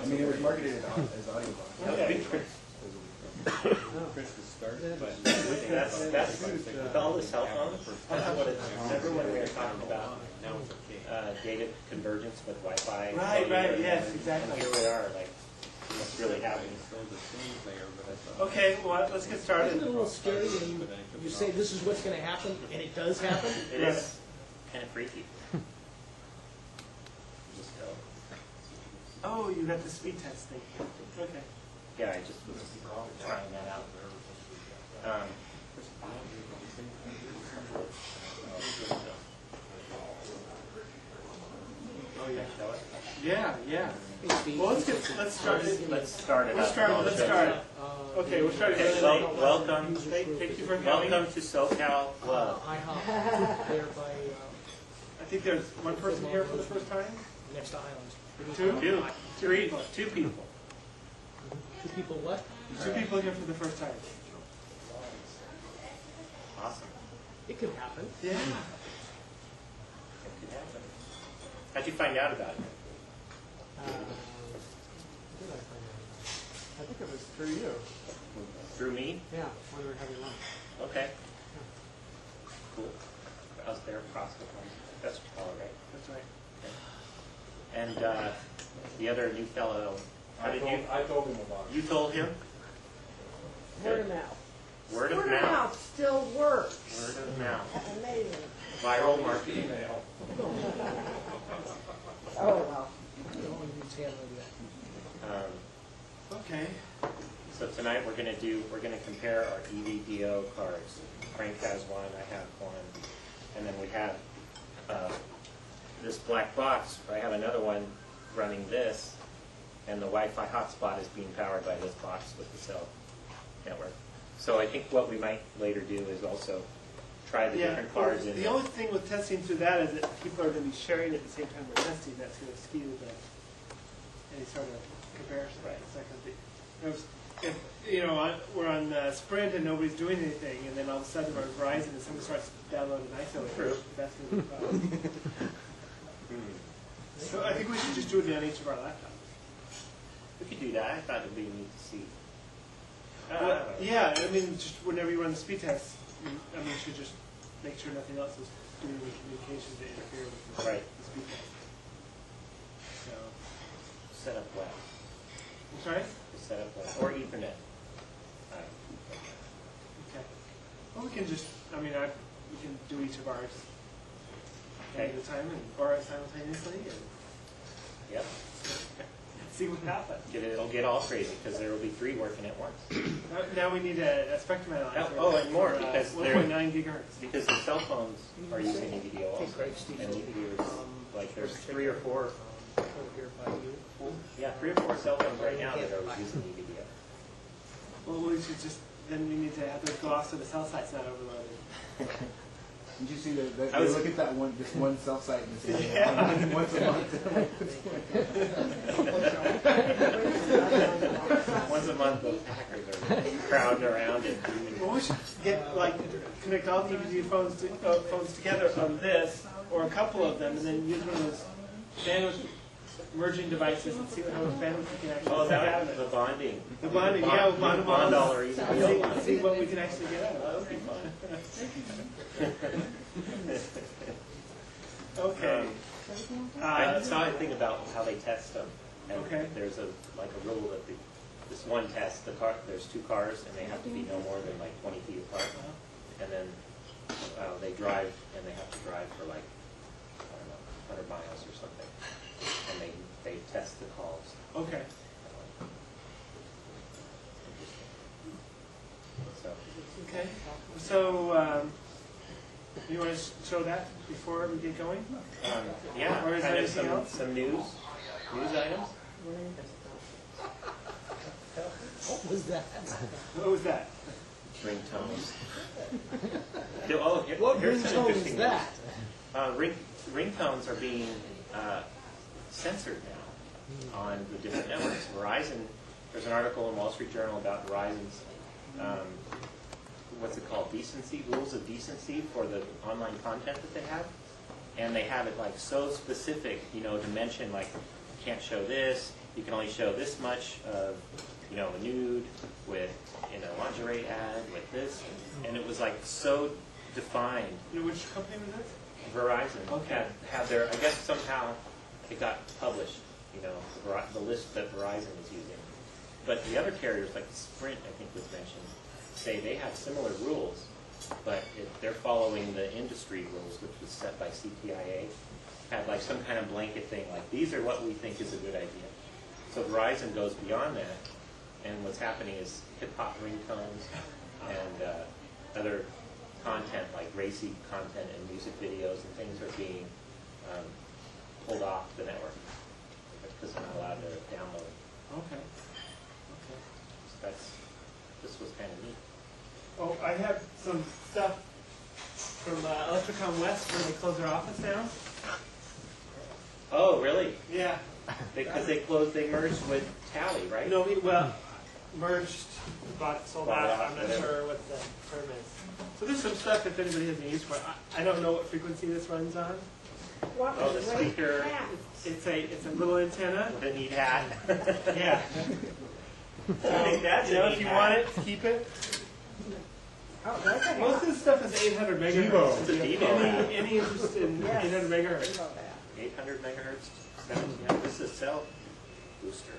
mean, it was marketed as audio box. Okay. That's with all the cell phones. That's what it's. Remember when we were talking about data convergence with Wi-Fi? Right. Yes, exactly. And here we are, like what's really happening. Okay, well, let's get started. Isn't it a little scary when you say this is what's going to happen, and it does happen? It is kind of freaky. Just go. Oh, you got the speed test thing. Okay. Yeah, I just was trying that out. Oh yeah. Yeah. Well, let's start it. Let's start it. Let's start. Okay, we're starting really late. Welcome. Thank you for coming. Welcome to SOCALWUG. There by I think there's one person here for the first time. next to Islands. Two? Two people. Two people what? Two people here for the first time. Awesome. It could happen. Yeah. It could happen. How'd you find out about it? Where did I find out? I think it was through you. Through me? Yeah, when we were having lunch. Okay. Cool. I was there across the phone. That's what you call it, right? That's right. Okay. And the other new fellow, how did you? I told him about it. You told him? Word of mouth. Word of Word of mouth. mouth still works. Word of mouth. Amazing. Viral marketing. Oh, well. Don't use hand like that. Okay. So tonight we're going to compare our EVDO cards. Frank has one, I have one, and then we have this black box. I have another one running this, and the Wi-Fi hotspot is being powered by this box with the cell network. So I think what we might later do is also try the different cards. The only thing with testing through that is that people are going to be sharing at the same time we're testing. That's going to skew any sort of comparison. Right. It's not going to be. If we're on Sprint and nobody's doing anything, and then all of a sudden we're on Verizon and somebody starts downloading ISO, that's going to be a problem. So I think we should just do it on each of our laptops. We could do that. I thought it would be neat to see. Well, yeah, I mean, just whenever you run the speed test, you should just make sure nothing else is doing the communication to interfere with the speed test. So, Set up web. I'm sorry? Set up web. Or Ethernet. Okay. Well, we can just, we can do each of ours one at a time, or simultaneously, and Yep. see what happens. It'll get all crazy because there will be three working at once. Now we need a spectrum analyzer. And more because 1.9 gigahertz. because the cell phones are using EVDO also. And there's three or four. Over here by you. Yeah, 3 or 4 cell phones right now that are using EVDO. Well, we should then we need to have those go off so the cell site's not overloaded. Did you see that? They look at that this one cell site and say, once a month. Once a month, those hackers are crowding around it. Well, we should connect all the EVD phones together on this, or a couple of them, and then use one of those bandwidth merging devices and see how much bandwidth we can actually Oh, get out that of was it. the bonding. The bonding, yeah, we'll bond them all. Bond all or EVDO. See what we can actually get out of it. That would be fun. Okay. I saw a thing about how they test them. And Okay. there's a rule that this one test, there's 2 cars and they have to be no more than 20 feet apart. And then they drive and they have to drive for 100 miles or something. And they test the calls. Okay. So Okay. So, you want to show that before we get going? yeah, Or is there kind of anything else? some news items. What was that? What was that? Ringtones. What Here's some ringtone interesting is that? news. Ringtones are being censored now on the different networks. Verizon, there's an article in Wall Street Journal about Verizon's, what's it called, rules of decency for the online content that they have. And they have it so specific, to mention you can't show this, you can only show this much of, you know, a nude with, in a lingerie ad with this, and it was like so defined. You know, which company was this? Verizon Okay. had their, I guess somehow it got published, you know, the list that Verizon is using. But the other carriers, like Sprint, I think was mentioned, say they have similar rules, but they're following the industry rules, which was set by CTIA, had like some kind of blanket thing, like these are what we think is a good idea. So Verizon goes beyond that, and what's happening is hip-hop ringtones and other content, like racy content and music videos and things are being pulled off the network because they're not allowed to download it. Okay. So this was kind of neat. Oh, I have some stuff from Electricom West where they closed their office down. Oh, really? Yeah. Because they merged with Tally, right? No, well, merged, sold Bought out. out, I'm not whatever. sure what the term is. So there's some stuff if anybody has any use for it. I don't know what frequency this runs on. What Oh, was the great speaker. cats. It's a little antenna. The neat hat. Yeah. I think that's You know, a if neat you hat. want it, keep it. Oh, that's a Most of this stuff is 800 megahertz. It's a Devo. Any interest in Yes. 800 megahertz? 800 megahertz, 1700. This is a cell booster.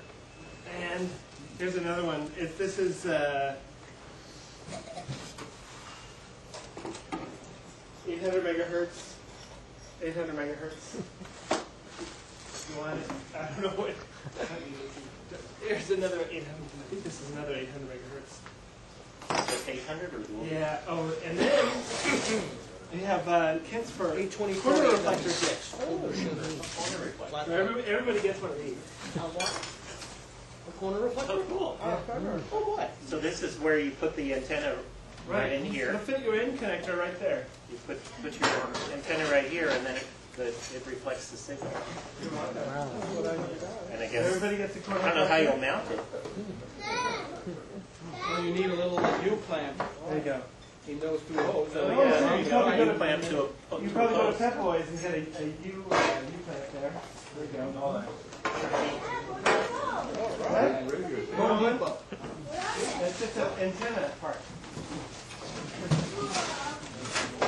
And here's another one. If this is 800 megahertz, 800 megahertz. You want it? I don't know what. Here's another 800. I think this is another 800 megahertz. Just 800 or dual? Yeah. Oh, and then we have kits for 824, corner reflector 896. kits. Older sugar. Corner reflector. So everybody gets one of these. A what? A corner reflector? Oh, cool. Oh, cover. Oh, what? So this is where you put the antenna right in here. It'll fit your in connector right there. You put your antenna right here, and then it reflects the signal. And I guess, Everybody gets a corner I don't know how reflector. you'll mount it. Well, you need a little U-clamp. There you go. He knows through holes. Oh, Yeah, so there you you probably go. go You to- clamp to a You probably go to post. Pep Boys and get a U plant there. There you go. All that. Right? That's just an antenna part.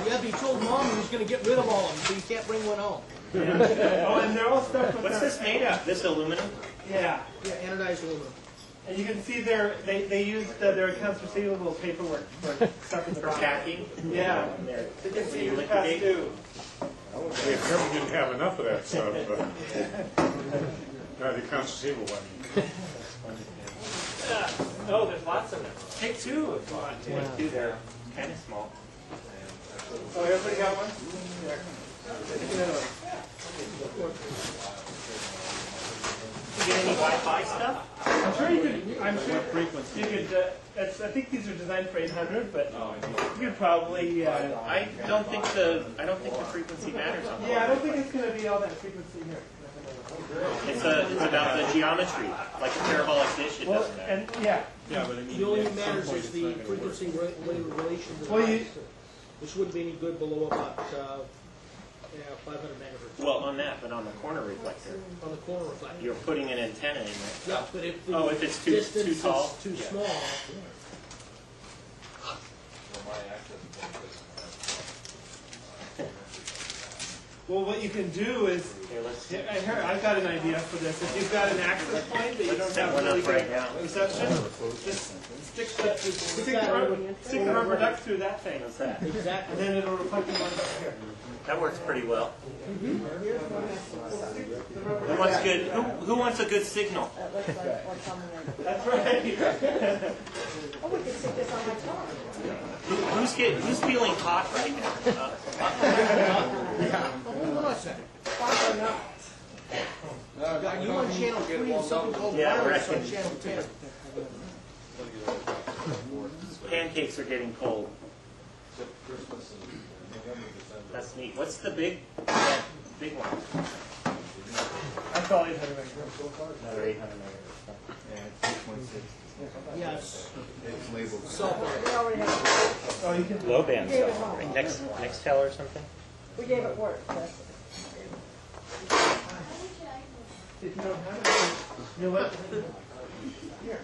Yeah, but he told Mom he was going to get rid of all of them, so you can't bring one home. Oh, and they're all stuck with What's their- this made of? This aluminum? Yeah. Yeah, anodized aluminum. And you can see they used their accounts receivable paperwork for stuff in the For bottom. packing? Yeah. There. You can see When you the past liquidate? due. We probably didn't have enough of that stuff, but the accounts receivable, I mean. Oh, there's lots of them. Take two if you want to. Like two there. Kind of small. Oh, everybody got one? There. Take another one. Did you get any Wi-Fi stuff? I'm sure you could. I'm sure you could. I think these are designed for 800, but you could probably. I don't think the frequency matters on Yeah, I don't think it's going to be all that frequency here. It's about the geometry. Like a parabolic dish, it Well, doesn't matter. and yeah, Yeah, but I mean, The only at thing some matters point is it's the not gonna work. frequency relation to the Well, noise, which wouldn't be any good below about 500 megahertz Well, on that, but on the corner reflector, on the corner reflector. you're putting an antenna in there. Yeah, but if the Oh, if it's too distance tall? is too Yeah. small, well, what you can do is. Here, let's Yeah, I've got an idea for this. If you've got an access point that you don't Let's set have one really up right good now. reception, just stick the rubber duck through that thing, What's that? and exactly. then it'll reflect the ones up here. That works pretty well. Here's one that's, Who wants good? Who wants a good signal? that looks like what's on the. That's right. Oh, we could stick this on my car. Who's feeling hot right now? Hold on a second. Why not? Got you on channel 3 and something called Yeah, wireless right. on channel 10. Pancakes are getting cold. That's neat. What's the big one? That's all 800 megahertz. Another 800 megahertz. Yeah, it's 6.6. Yes. It's labeled. Cell phone. We already have, Oh, you can. Low band We gave it stuff. home. Right? Nextel or something? we gave it work. If you don't have it, you know what? Here.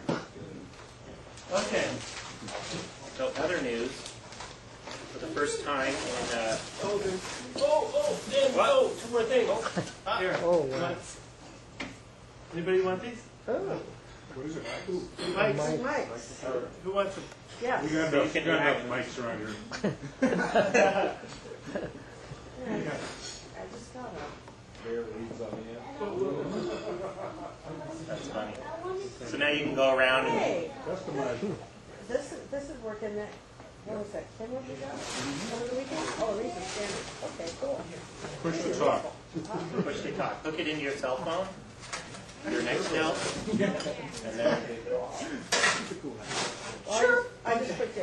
Okay. So other news, for the first time in, Two more things. Here. Oh, You want- Anybody want these? What is it? Mics. Mike's. Who wants them? Yes. We got So you enough, can got enough act- mics around here. I just got them. that's funny. So now you can go around and, Hey, this is working that, what was that, Kim, what we got? Over the weekend? Oh, Reese's standard. Okay, cool. Push the talk. push to talk. Hook it into your cell phone, your Nextel, and then, Sure. I just put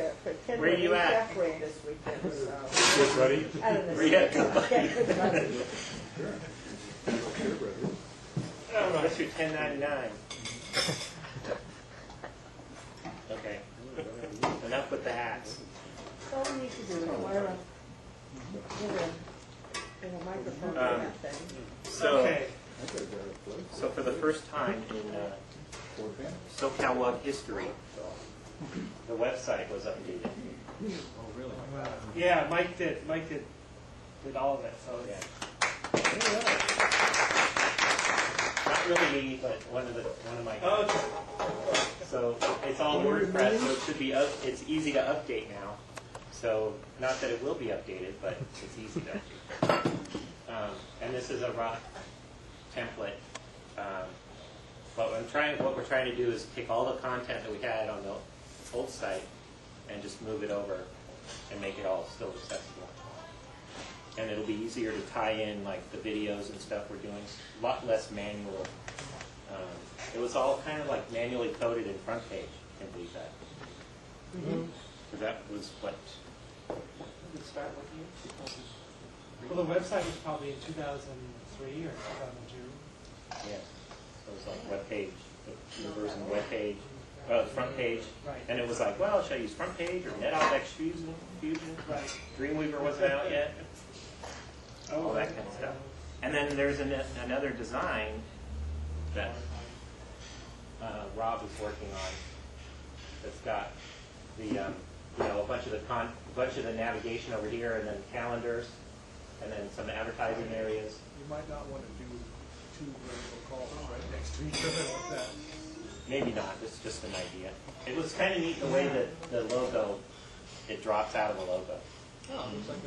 Kim Where you at? decorated this weekend, so. Get ready. I don't know. Where you at? What's your 1099? Okay. Enough with the hats. So all we need to do is wire up, get a microphone for that thing. So, Okay. so for the first time in SOCALWUG history, the website was updated. Yeah, Mike did all of it, so Yeah. it's. Not really me, but one of my guys. Okay. So it's all WordPress, so it should be it's easy to update now. So not that it will be updated, but it's easy to update. And this is a rough template. What we're trying to do is take all the content that we had on the old site and just move it over and make it all still accessible. And it'll be easier to tie in like the videos and stuff we're doing. A lot less manual. It was all kind of like manually coded in front page. I can't believe that. Because that was what did it start with you? Well, the website was probably in 2003 or 2002. Yeah. So it was like web page, the version of web page, the front page. Right. And it was like, well, should I use front page or NetOptics Fusion? Right. Dreamweaver wasn't out yet. All that kind of stuff. And then there's another design that Rob is working on that's got the a bunch of the navigation over here, and then calendars, and then some advertising areas. You might not want to do two vertical calls right next to each other like that. Maybe not. It's just an idea. It was kind of neat the way that the logo it drops out of the logo. Oh, looks like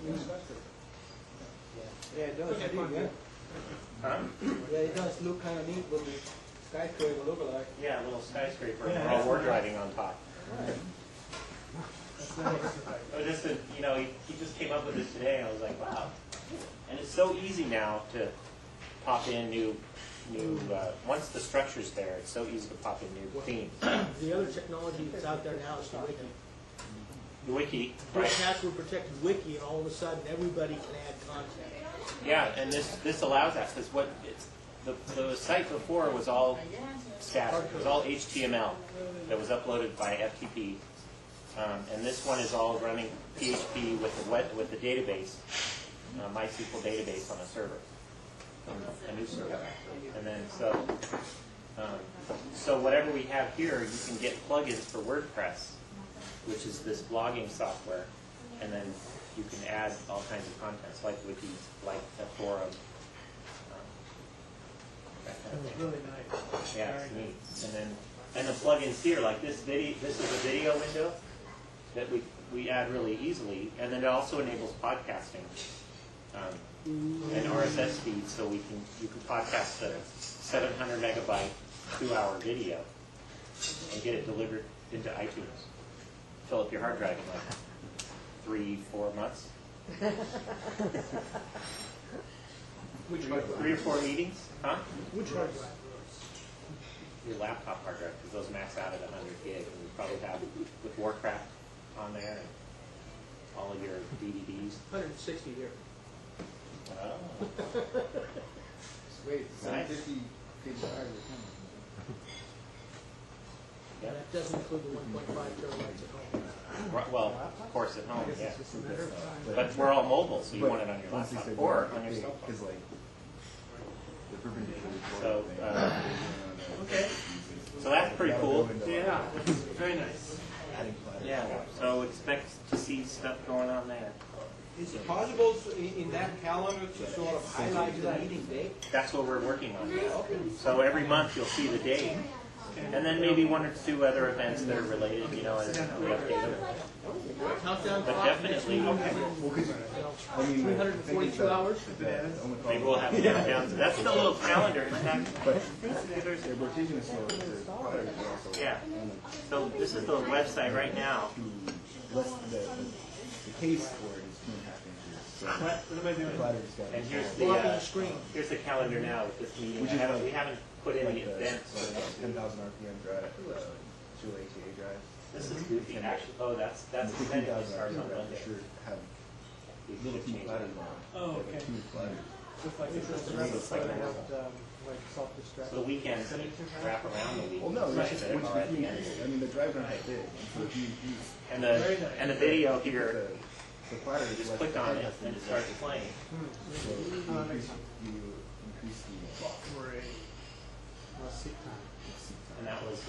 a new skyscraper. Yeah, it does. Yeah. Huh? Yeah, it does look kind of neat what the skyscraper look like. Yeah, a little skyscraper, Yeah, and that's we're nice. driving on top. That's nice. It was just he just came up with this today, and I was like, wow. And it's so easy now to pop in new. Once the structure's there, it's so easy to pop in new themes. The other technology that's out there now is the wiki. The wiki, The right? password protected wiki, and all of a sudden everybody can add content. Yeah, and this allows that because the site before was all static. It was all HTML that was uploaded by FTP, and this one is all running PHP with the database, MySQL database on a server, a new server, and then so whatever we have here, you can get plugins for WordPress, which is this blogging software, and then you can add all kinds of contents like wikis, like a forum, that kind of It was thing. really nice. Yeah, Very it's nice. neat. And the plugins here, like this is a video window that we add really easily, and then it also enables podcasting and RSS feeds, so you can podcast a 700 megabyte 2-hour video and get it delivered into iTunes. Fill up your hard drive in like 3-4 months. Which hard drive? 3 or 4 meetings, huh? Which hard drive? Your laptop hard drive, because those max out at 100 gig, and you probably have with Warcraft on there and all of your DVDs. 160 here. Oh. Wait, Nice. 750 page drive or something. Yeah. And that doesn't include the 1.5 terabytes at home. Right, well, of course at home, yeah. It's a matter of time. But we're all mobile, so you want it on your Once they laptop said or that, on your cell phone. because like the So, Okay. so that's pretty cool. Yeah, very nice. Yeah. So expect to see stuff going on there. Is it possible in that calendar to sort of highlight the meeting date? That's what we're working on. So every month you'll see the date, and then maybe one or two other events that are related, you know, as we update them. But definitely, okay. 342 hours? Maybe we'll have it down. That's the little calendar. In fact, yeah. So this is the website right now. The case for it is 2.5 inches. So What am I doing? And here's the calendar now with this meeting. We haven't put in the events. 10,000 RPM drive, 2 ATA drive. This is goofy. Actually, oh, that's the event that starts on Monday. Have little two platters on. Oh, okay. Two platters. Just like this. It's like Like self-destruct. So the weekends wrap around the week. Well, no, Right, it's just that which are at the between, end. I mean, the drives aren't that big. And so if you And the video here, the platter you is just less- click on it and it starts playing. So you increase the For a seat time. And that was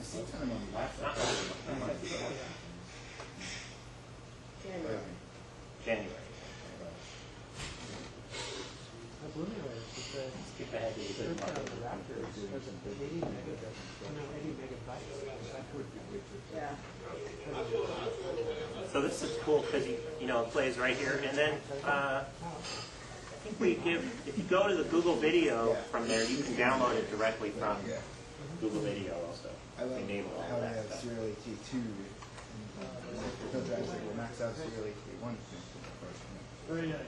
seat time on the left. not January. Skip ahead to the good part. Yeah. So this is cool because you know it plays right here, and then I think we give if you go to the Google Video from there, you can download it directly from Google Video also. I love Enable all how they that have stuff. serial ATA2. No drives that will max out serial ATA1. Very nice.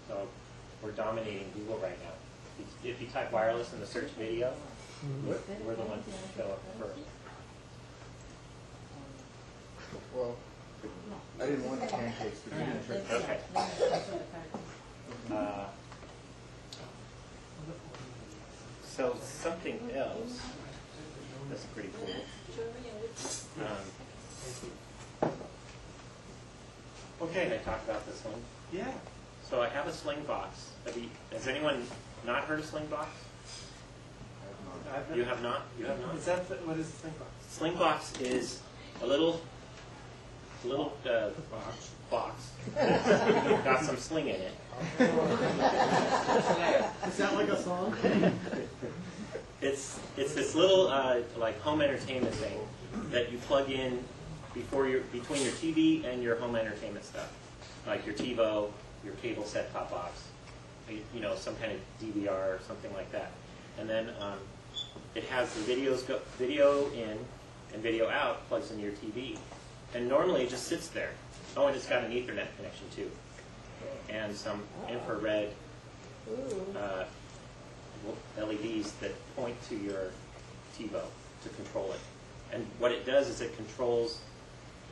So we're dominating Google right now. If you type wireless in the search video, we're the ones that show up first. Well, I didn't want the pancakes, but you didn't trick me. Okay. So something else that's pretty cool. Okay, can I talk about this one? Yeah. So I have a sling box. Has anyone not heard of sling box? You have not? You have not? Is that what is the thing about? Sling box is a little box. Got some sling in it. Is that like a song? It's this little like home entertainment thing that you plug in between your TV and your home entertainment stuff, like your TiVo, your cable set-top box, you know, some kind of DVR or something like that, and then it has the video in and video out plugs into your TV, and normally it just sits there. Oh, and it's got an Ethernet connection too, and some infrared LEDs that point to your TiVo to control it. And what it does is it controls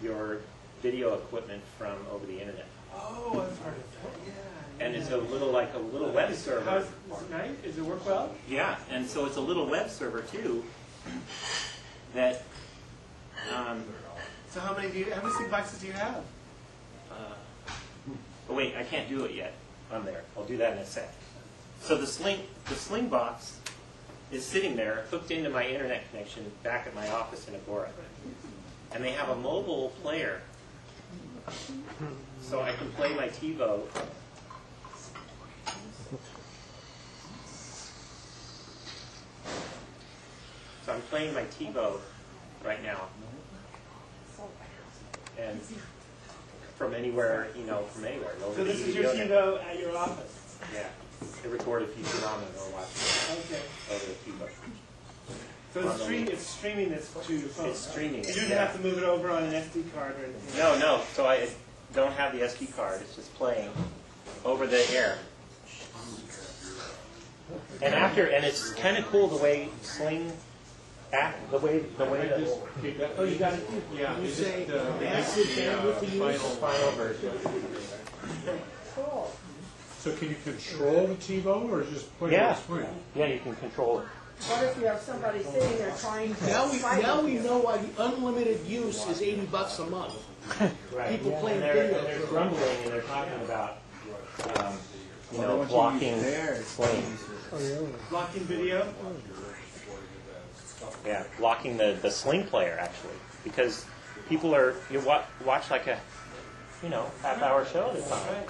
your video equipment from over the internet. Oh, I've heard of that. Yeah. And it's a little web server. Is it nice? Does it work well? Yeah, and so it's a little web server too. That. So how many sling boxes do you have? Oh wait, I can't do it yet. I'm there. I'll do that in a sec. So the sling box is sitting there hooked into my internet connection back at my office in Agora. And they have a mobile player. So I can play my TiVo. So I'm playing my TiVo right now. And from anywhere, from anywhere. So this is your TiVo at your office? Yeah. They record a Futurama and we're watching it Okay. over the TiVo. So it's streaming this to your phone? It's streaming it. You don't have to move it over on an SD card or anything? No. So I don't have the SD card. It's just playing over the air. And it's kind of cool the way Sling act, the way the oh, you got it. Yeah, You it's say just massive bandwidth to use? Final version. Cool. So can you control the TiVo, or is it just point Yeah. on the screen? Yeah, you can control it. What if you have somebody sitting there trying to Now fight we with know why the unlimited use is $80 a month. Right. People playing and video they're for- grumbling and they're talking about, you Well, know, once you blocking use theirs, slings. Blocking video? Yeah, blocking the sling player actually, because people are you watch like a, you know, half-hour show at a time.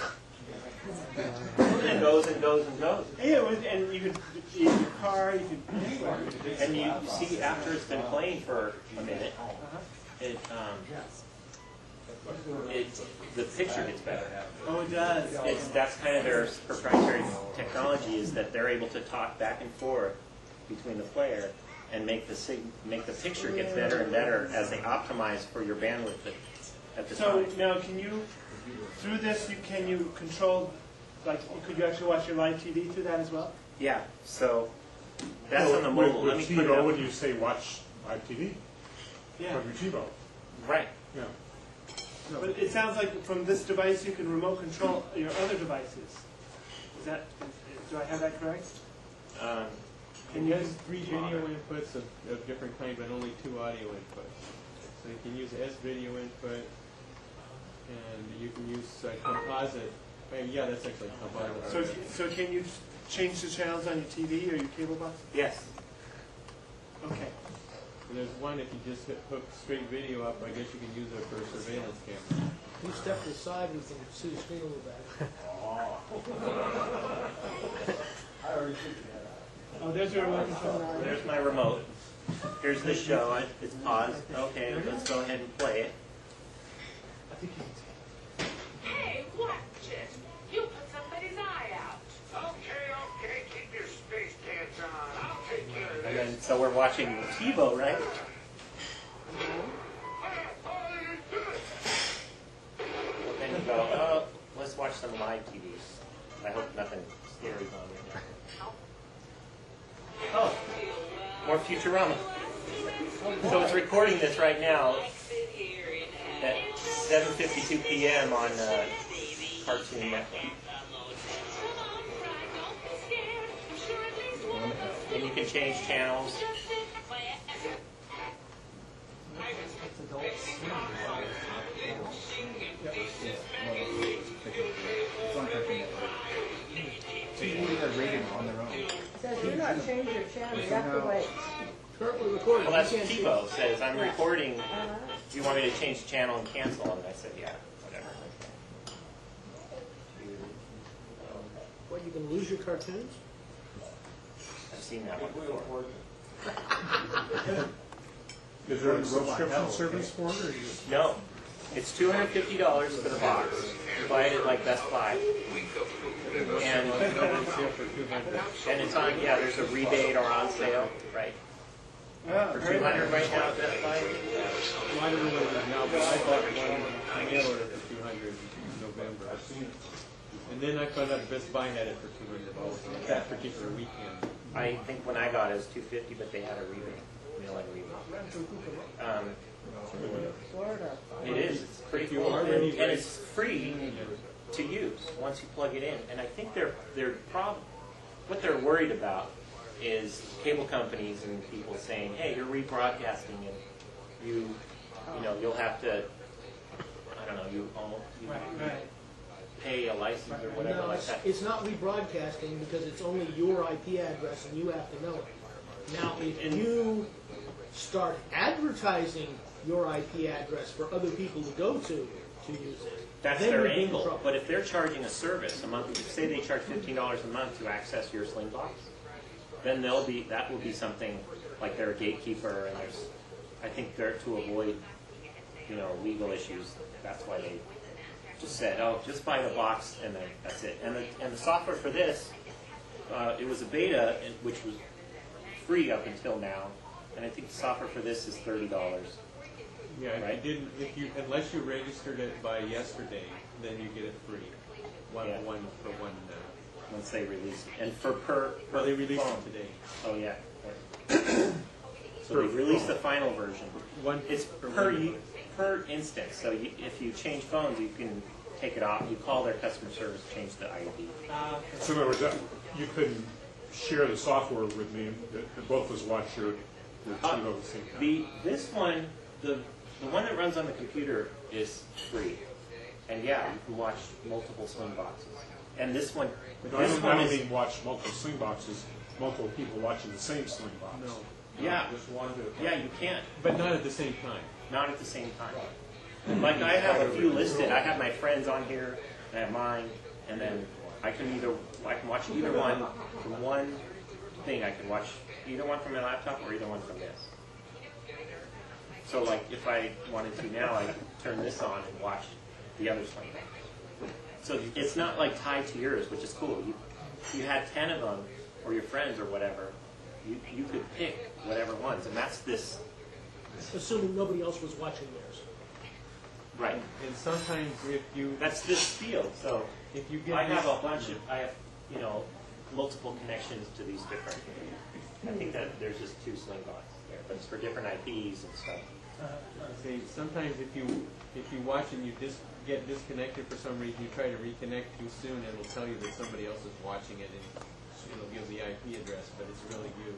And it goes and goes and goes. Yeah, and you could in your car, you could. And you see after it's been playing for a minute, the picture gets better. Oh, it does. That's kind of their proprietary technology, is that they're able to talk back and forth between the player and make the picture get better and better as they optimize for your bandwidth at the So time. now, can you through this? Can you control? Like, could you actually watch your live TV through that as well? Yeah, so that's on the mobile. Let me With put it TiVo, up. when you say watch live TV Yeah. from your TiVo. Right. Yeah. But it sounds like from this device you can remote control your other devices. Do I have that correct? Can use 3 video inputs of different kind, but only 2 audio inputs. So you can use S video input, and you can use composite. Yeah, that's actually composite. So can you change the channels on your TV or your cable box? Yes. Okay. And there's one, if you just hook straight video up, I guess you can use it for a surveillance camera. You step aside, we can see the screen a little better. Oh, there's your remote control. There's my remote. Here's the show. It's paused. Okay, let's go ahead and play it. Hey, watch it. You put somebody's eye out. Okay, keep your space pants on. I'll take care of And this. then, so we're watching TiVo, right? Then you go, oh, let's watch some live TV. I hope nothing scary's on there. Oh, more Futurama. So it's recording this right now at 7:52 p.m. on Cartoon Network. And you can change channels. It's on Cartoon Network. So you can do that rating on their own. It says do not change your channel, you have to wait. Currently recording. Well, that's You can't see TiVo says, I'm Yeah. recording. Do you want me to change the channel and cancel? And I said, yeah, whatever. What, you can lose your cartoons? I've seen that one before. Is there a subscription service for it, or you just? No, it's $250 for the box. You buy it at like Best Buy. And it's on, yeah, there's a rebate or on sale, right? Yeah, For very $200 right now at Best Buy. Well, I don't know what it is now, but I bought one mail order for $200 in November. And then I found out Best Buy had it for $200 that particular weekend. I think when I got it was $250, but they had a rebate, mail-in rebate. Florida. It is. It's pretty If you cool, already and it's free to use once you plug it in. And I think what they're worried about is cable companies and people saying, "Hey, you're rebroadcasting, and you'll have to, I don't know, you Right. pay a license or whatever No, like that." it's not rebroadcasting because it's only your IP address and you have to know it. Now, if you start advertising your IP address for other people to go to use it, That's then their you'd be in angle. trouble. But if they're charging a service a month, say they charge $15 a month to access your Sling box, then that will be something like they're a gatekeeper, and I think they're to avoid, legal issues. That's why they just said, oh, just buy the box and then that's it. And the software for this, it was a beta which was free up until now, and I think the software for this is $30. Yeah, Right. unless you registered it by yesterday, then you get it free. One Yeah. for one. Once they release it, and per Well, they released phone. it today. Oh yeah. So they released the final version. One It's for per one. per instance. So if you change phones, you can take it off. You call their customer service, change the ID. So in other words, you couldn't share the software with me, and both of us watch your TiVo at the same time. This one, the one that runs on the computer is free. And yeah, you can watch multiple swing boxes. And this one, I don't mean watch multiple swing boxes, multiple people watching the same swing box. No. Yeah, Just one at a time. yeah, you can't. But not at the same time. Not at the same time. Like I have a few listed. I have my friends on here, and I have mine, and then I can watch either one from one thing. I can watch either one from my laptop or either one from this. So like if I wanted to now, I could turn this on and watch the other swing box. So it's not like tied to yours, which is cool. You had 10 of them, or your friends or whatever. You could pick whatever ones, and that's this. Assuming nobody else was watching theirs. Right. And sometimes if you... That's this field. So if you get I have a bunch of, I have, multiple connections to these different. I think that there's just 2 swing boxes there, but it's for different IPs and stuff. See, sometimes if you watch and you get disconnected for some reason, you try to reconnect too soon, it'll tell you that somebody else is watching it, and it'll give the IP address, but it's really you.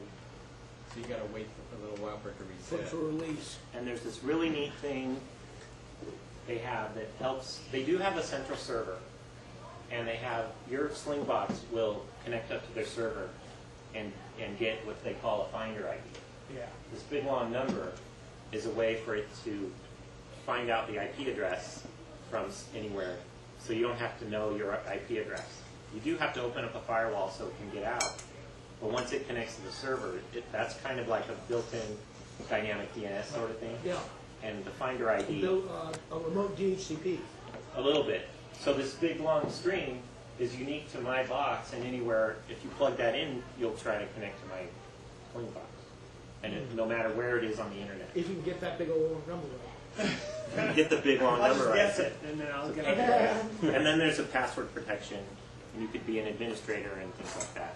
So you got to wait for a little while for it to reset. For release. And there's this really neat thing they have that helps. They do have a central server, and they have your Sling box will connect up to their server and get what they call a finder ID. Yeah. This big long number is a way for it to find out the IP address from anywhere, so you don't have to know your IP address. You do have to open up a firewall so it can get out, but once it connects to the server, that's kind of like a built-in dynamic DNS sort of thing. Yeah. And the finder ID, A remote DHCP. a little bit. So this big long string is unique to my box, and anywhere, if you plug that in, you'll try to connect to my Sling box. And no matter where it is on the internet. If you can get that big old number right. Get the big long I'll number just right. guess it, and then I'll get it. And then there's a password protection, and you could be an administrator and things like that.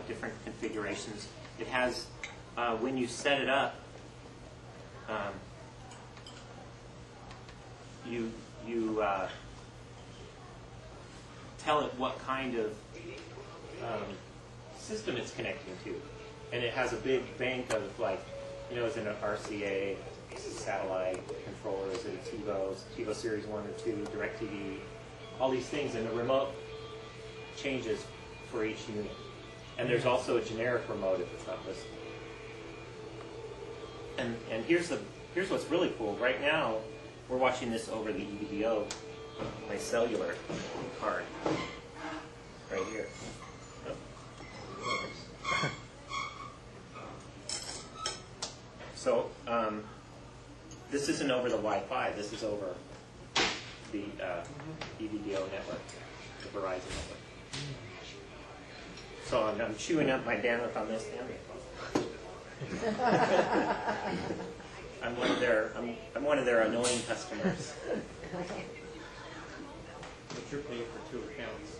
Different configurations. It has, when you set it up, you tell it what kind of system it's connecting to. And it has a big bank of is it an RCA, satellite controller, is it a TiVo Series 1 or 2, DirecTV, all these things, and the remote changes for each unit. And there's also a generic remote if it's not listed. And here's what's really cool. Right now, we're watching this over the EVDO, my cellular card, right here. Oh. So this isn't over the Wi-Fi. This is over the EVDO network, the Verizon network. So I'm chewing up my bandwidth on this. I'm one of their annoying customers. But you're paying for 2 accounts.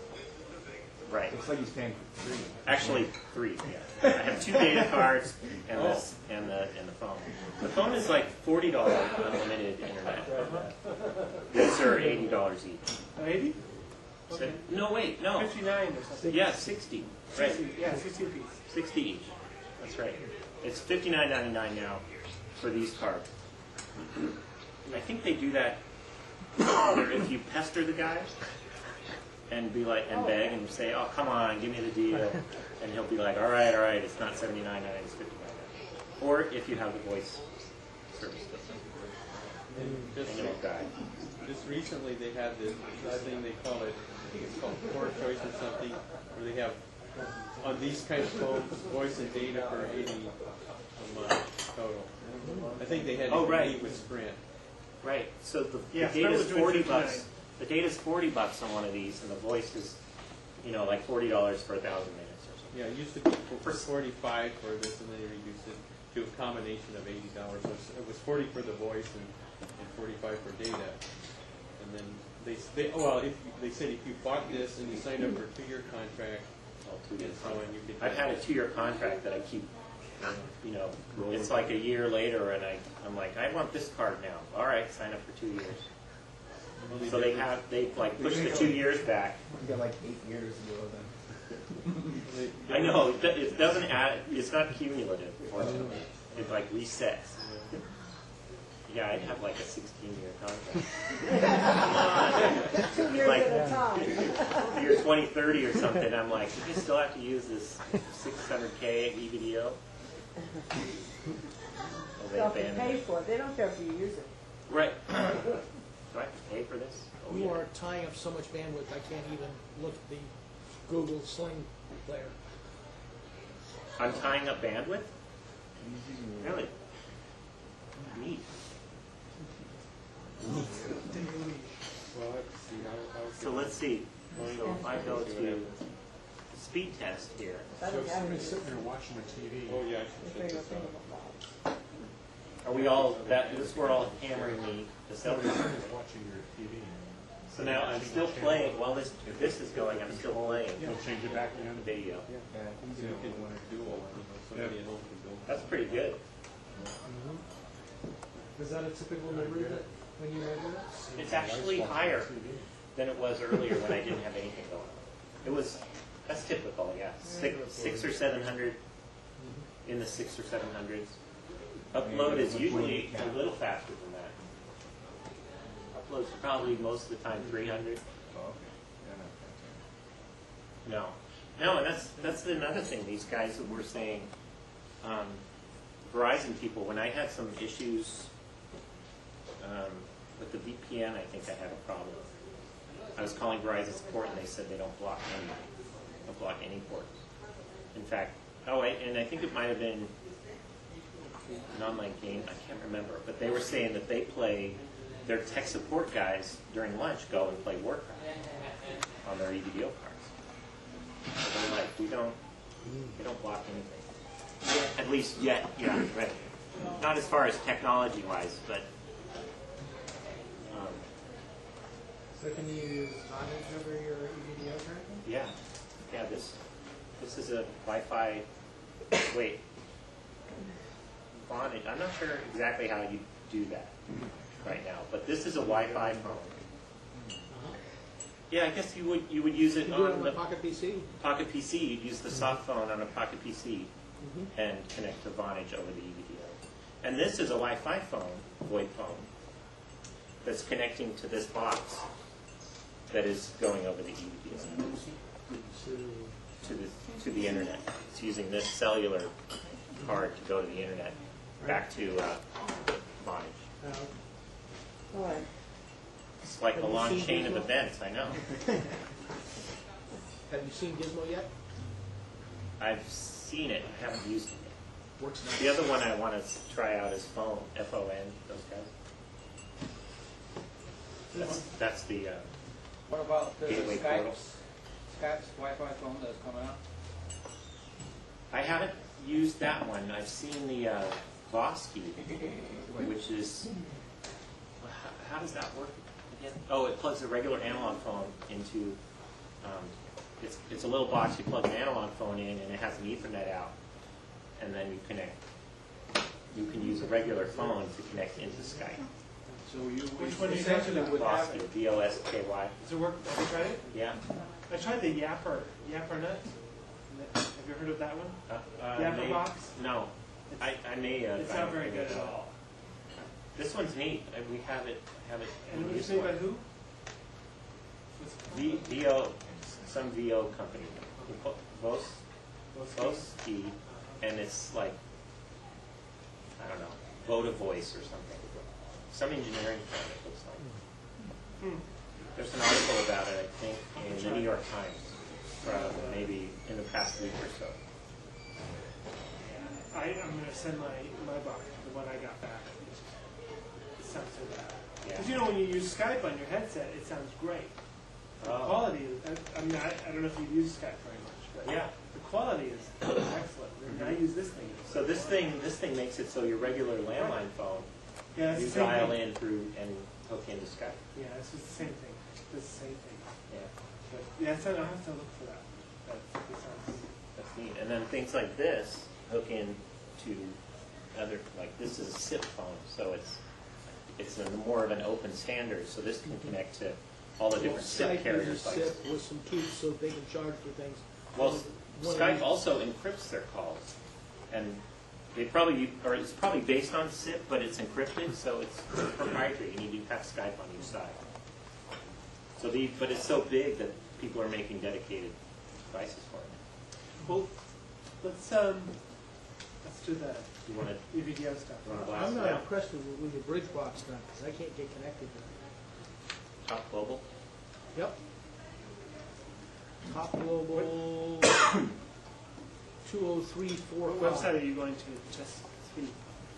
Right. Looks like he's paying for 3. Actually, 3. Yeah. I have 2 data cards and this and the phone. The phone is like $40 unlimited internet. These are $80 each. 80? So, no, wait, no. 59 or something. Yeah, 60. Right. 60, yeah, 60 apiece. 60 each. That's right. It's $59.99 now for these cards. I think they do that if you pester the guy and be like and beg and say, "Oh, come on, give me the deal," and he'll be like, "All right, it's not $79.99, it's $59." Or if you have the voice service system. Just recently they had this thing they call it, I think it's called Core Choice or something, where they have on these kind of phones voice and data for $80 a month total. I think they had to compete with Sprint. Right. So the Yeah, data's Sprint was doing $40. The data's $40 on one of these, and the voice is, like $40 for 1,000 minutes or something. Yeah, it used to be for 45 for this, and then they reduced it to a combination of $80. So it was 40 for the voice and 45 for data. And then they said if you bought this and you signed up for a 2-year contract, and so on, you could. I've had a 2-year contract that I keep. It's like a year later, and I'm like, I want this card now. All right, sign up for 2 years. So they've like pushed the 2 years back. We got like 8 years to go then. I know, it doesn't add, it's not cumulative, fortunately. It like resets. Yeah, I'd have like a 16-year contract. 2 years Like- at a time. Year 2030 or something, I'm like, you still have to use this 600K EVDO? Oh, they They'll have to abandoned pay it. for it. They don't care if you use it. Right. Do I have to pay for this? Oh, You yeah. are tying up so much bandwidth, I can't even look at the Google Sling player. I'm tying up bandwidth? Really? Neat. Well, let's see. So let's see. So if I go to speed test here. I So don't if have somebody's any. sitting there watching the TV, Oh, yeah, I If should they check go this think out. about Are we all, we're all hammering the cell somebody's phone. sitting there watching your TV. So now I'm still playing, while this is going, I'm still playing You'll change it back the again. video. So you can do it, somebody at home can do it. That's pretty good. Is that a typical number that when you measure it? It's actually higher than it was earlier when I didn't have anything going on. It was, that's typical, yeah. Six or 700, in the 600s or 700s. Upload is usually a little faster than that. Upload's probably most of the time 300. No, and that's another thing. These guys that were saying, Verizon people, when I had some issues with the VPN, I think I had a problem. I was calling Verizon support, and they said they don't block any ports. In fact, and I think it might have been an online game. I can't remember, but they were saying that they play their tech support guys during lunch go and play Warcraft on their EVDO cards. So they're like, they don't block anything. At least yet, yeah, right. Not as far as technology-wise, but So can you use Vonage over your EVDO tracking? yeah. This is a Wi-Fi. Wait, Vonage. I'm not sure exactly how you do that right now, but this is a Wi-Fi phone. Yeah, I guess you would use it You do it on on the the Pocket PC? Pocket PC. You'd use the soft phone on a Pocket PC and connect to Vonage over the EVDO. And this is a Wi-Fi phone, VoIP phone, that's connecting to this box that is going over the EVDO to the internet. It's using this cellular card to go to the internet back to Vonage. Boy, It's like a Have you long seen chain of Gizmo? events. I know. Have you seen Gizmo yet? I've seen it. I haven't used it yet. Works nice. The other one I want to try out is Phone, F-O-N, those guys. That's the What about the gateway portal. Skype's Wi-Fi phone that's coming out? I haven't used that one. I've seen the Vosky, which is, how does that work again? Oh, it plugs a regular analog phone into, it's a little box. You plug an analog phone in, and it has an Ethernet out, and then you connect. You can use a regular phone to connect into Skype. So you Which one do you essentially think? would have Vosky, V-O-S-K-Y. Does it work? Have you tried it? Yeah. I tried the Yappernet. Have you heard of that one? Yapper box? No. I may. It's not very good at all. This one's neat. We have it. And it was used made by one. who? VO, some VO company. Vosky, and it's like, I don't know, Voda Voice or something. Some engineering firm, it looks like. There's an article about it, I think, in the New York Times, maybe in the past week or so. I'm going to send my box, the one I got back. It sounds so bad. Yeah. Because you know when you use Skype on your headset, it sounds great. The Oh. quality is, I mean, I don't know if you use Skype very much, but Yeah. the quality is excellent. And I use this thing. So this thing makes it so your regular landline phone, Yeah, it's you the same dial thing. in through and hook into Skype. Yeah, it's just the same thing. It's the same thing. Yeah, But yeah, so I'll have to look for that. That sounds. that's neat. And then things like this hook in to other, like this is a SIP phone, so it's it's more of an open standard, so this can connect to all the different SIP carriers. Skype uses SIP with some tweaks so they can charge for things. Well, Skype also encrypts their calls, and it's probably based on SIP, but it's encrypted, so it's proprietary. You need to have Skype on your side. So but it's so big that people are making dedicated devices for it. Well, let's do that. You want to? EVDO stuff. I'm not impressed with your bridge box stuff because I can't get connected to it. Top Global? Yep. Top Global 2034. What website are you going to? Just speak.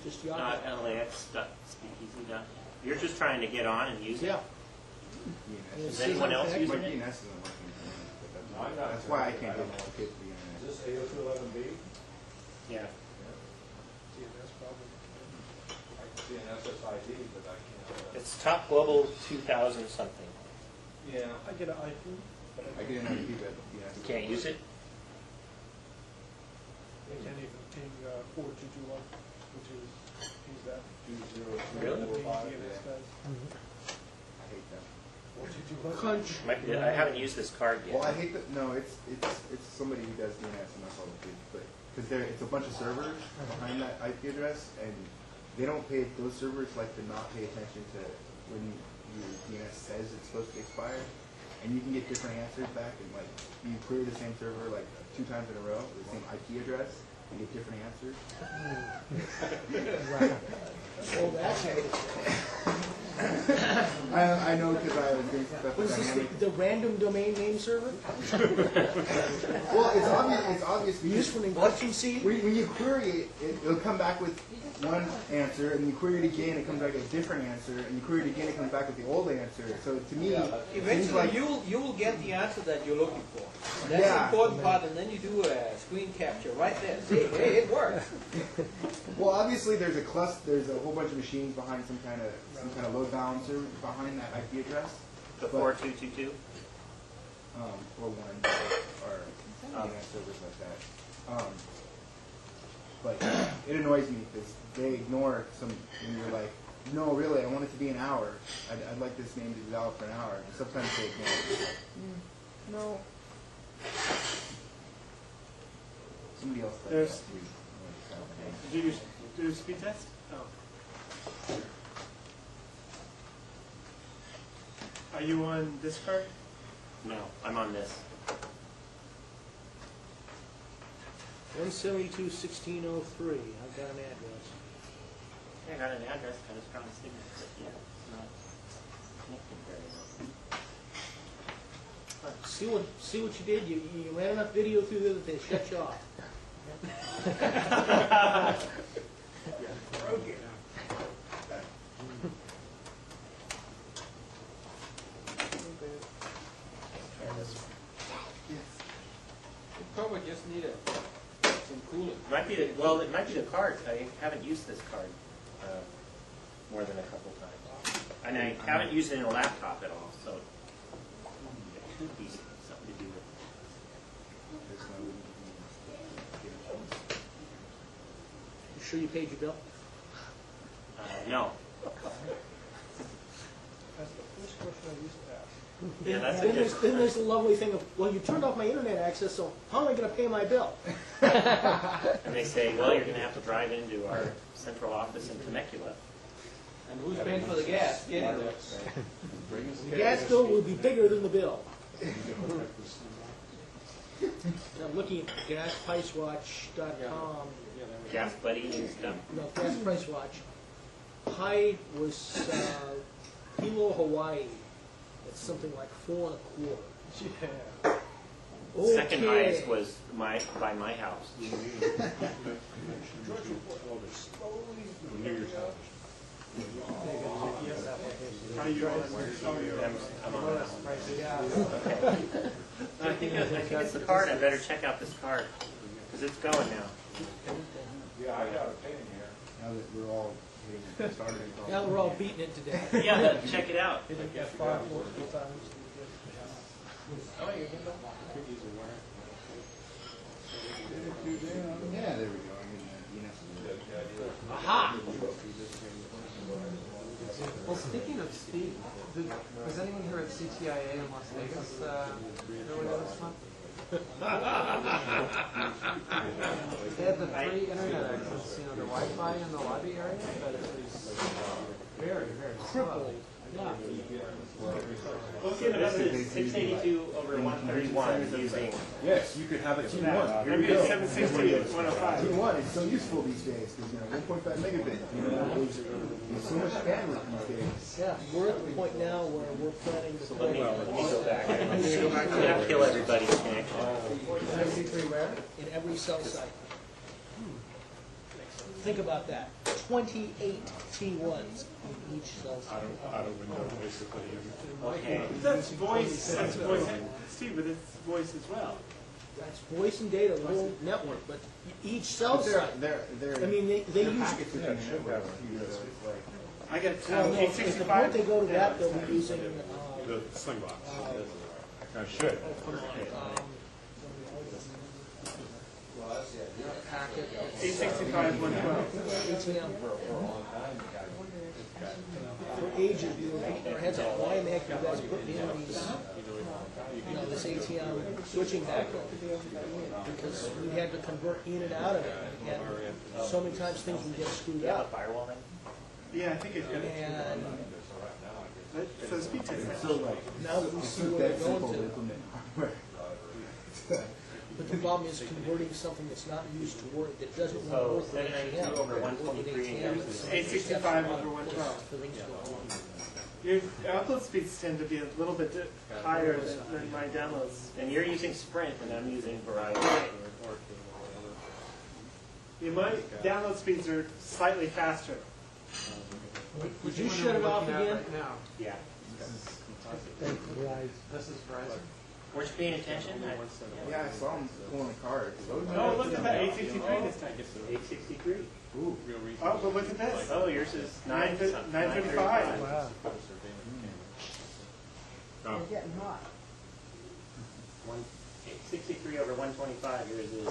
Just Yahoo. LAX.speakeasy. You're just trying to get on and use it? Yeah. Is anyone else using My it? DNS isn't working. That's why I can't get to the internet. Is this 802.11b? Yeah. DNS problem. I can see an SSID, but I can't. It's Top Global 2000 something. Yeah. I get an iPhone. I get an IP, but DNS. You can't use it? You can't even ping 4221, which is that. 20. Really? I hate that. 4221. Crunch. I haven't used this card yet. Well, I hate that. No, it's somebody who does DNS, and that's all it is. But because it's a bunch of servers behind that IP address, and they don't pay. Those servers like to not pay attention to when your DNS says it's supposed to expire, and you can get different answers back. And like you query the same server like 2 times in a row, the same IP address, and get different answers. Oh, that's I know because I was doing stuff with What is this, dynamic. the random domain name server? Well, it's obvious. It's obvious Used because for an encryption seed? when you query it, it'll come back with one answer, and you query it again, it comes back with a different answer, and you query it again, it comes back with the old answer. So to me, it seems Eventually, like you will get the answer that you're looking for. That's Yeah. the important part, and then you do a screen capture right there. See, hey, it works. well, obviously there's a whole bunch of machines behind some kind of load balancer behind that IP address, The 4222? or one or DNS servers like that. But it annoys me because they ignore some. When you're like, no, really, I want it to be an hour. I'd like this name to be valid for an hour. And sometimes they ignore it. Like, no. Somebody else. There's- Did you do a speed test? Oh. Are you on this card? No, I'm on this. 172.1603. I've got an address. I got an address, kind of strong signal, but yeah, it's not connecting very well. See what you did? You ran enough video through there that they shut you off. You probably just need some cooling. It might be it might be the card. I haven't used this card more than a couple times. And I haven't used it in a laptop at all, so it could be something to do with You sure you paid your bill? no. That's the first question I used to ask. Yeah, that's a Then good there's the lovely thing of, well, you turned off my internet access, so how am I going to pay my bill? And they say, well, you're going to have to drive into our central office in Temecula. And who's paying for the gas getting there? The gas bill will be bigger than the bill. I'm looking at gaspricewatch.com. Gas Buddy and stuff. No, Gas Price Watch. High was Hilo, Hawaii. It's something like 4 1/4. Yeah. Okay. Second highest was by my house. Are you on? I'm on this. Okay. I think it's the card. I better check out this card because it's going now. Yeah, I got a pain here. Now that we're all getting started. Now we're all beating it to death. Yeah, check it out. Hit it F5 multiple times. Oh, you're good. Yeah, there we go. I mean, DNS is Aha! Speaking of speed, was anyone here at CTIA in Las Vegas earlier this month? They had the free internet access, you know, the Wi-Fi in the lobby area, but it was very, very crippled. Yeah. Well, see, this is 682 over 131 using. Yes, you could have a T1. Here we Maybe go. it's 760 at 105. T1 is so useful these days because 1.5 megabit. There's so much bandwidth these days. Yeah, we're at the point now where we're planning to Let me go back. I'm gonna kill everybody's connection. in every cell site. Think about that. 28 T1s in each cell site. Out of window, basically. Okay. That's voice, Steve, but it's voice as well. That's voice and data, the whole network, but each cell But site. they're I mean, they use. packets within the network. I got Well, no, if the 865. point they go to that, they'll be using. The sling box. I should. Packet. 865, 112. ATM. For ages, we were beating our heads on WiMAX, you guys put me in these, you know, this ATM switching backbone. Because we had to convert in and out of it. And so many times things would get screwed Yeah, up. firewall thing. Yeah, I think it's good. And For the speed test. So like, now that we see it's where that they're going simple to to. implement hardware. But the problem is converting something that's not used to work, that doesn't want to So work with 792 ATM. over work with 123 ATM. versus 865 over 112. For things to go on. Your upload speeds tend to be a little bit higher than my downloads. And you're using Sprint and I'm using Verizon. My download speeds are slightly faster. Would you shut it off again? Right now. Yeah. This is Verizon. Weren't you paying attention? Yeah, I saw him pulling a card. Oh, look at that, 863 this time. 863. Ooh. Oh, but look at this. Oh, yours is 935. Wow. Oh. They're getting hot. 63 over 125. Yours is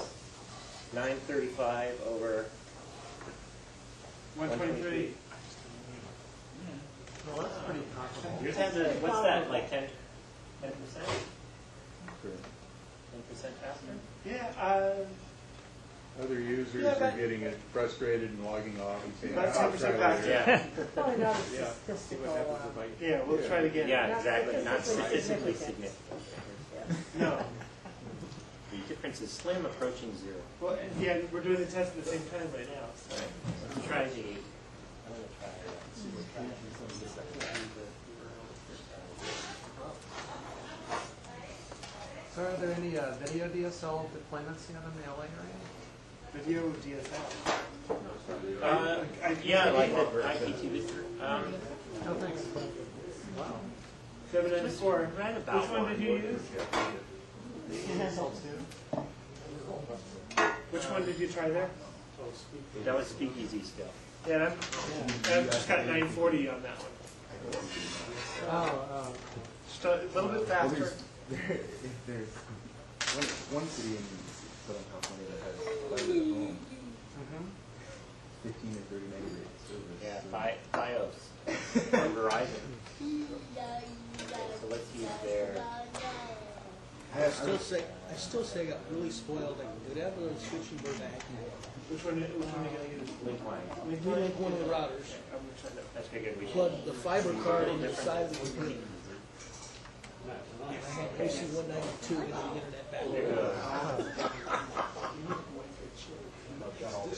935 over 123. Well, that's pretty constant. Yours has a, what's that, like 10%? 10% faster? Yeah, Other users Yeah, are but- getting it frustrated and logging off and saying, About "I'll 10% try later." faster. Yeah. Probably not a See what statistical, happens if I yeah, we'll try it again. Yeah, exactly. Not Not statistically statistically significant. No. The difference is slim, approaching zero. Well, yeah, we're doing the test at the same time right now. So. Let's try the 8. I'm going to try So are there any video DSL deployments yet in the LA area? Video DSL. yeah, like the IPTV. No, thanks. Wow. 794. Right about Which one did you use? Which one did you try there? That was Speakeasy still. Yeah, I've just got 940 on that one. Oh, Just a little bit Well, faster. there's one city in Southern California that has fiber at home, 15 or 30 megabit service. Yeah, so- Fios from Verizon. So let's use their. I still say I got really spoiled. I could have a switching board back. Which one are you going to use? Link line. We link one of the routers, I'm going to try that. That's figured we should. plug the fiber card into the side of the computer. I had AC 192 into the internet back there.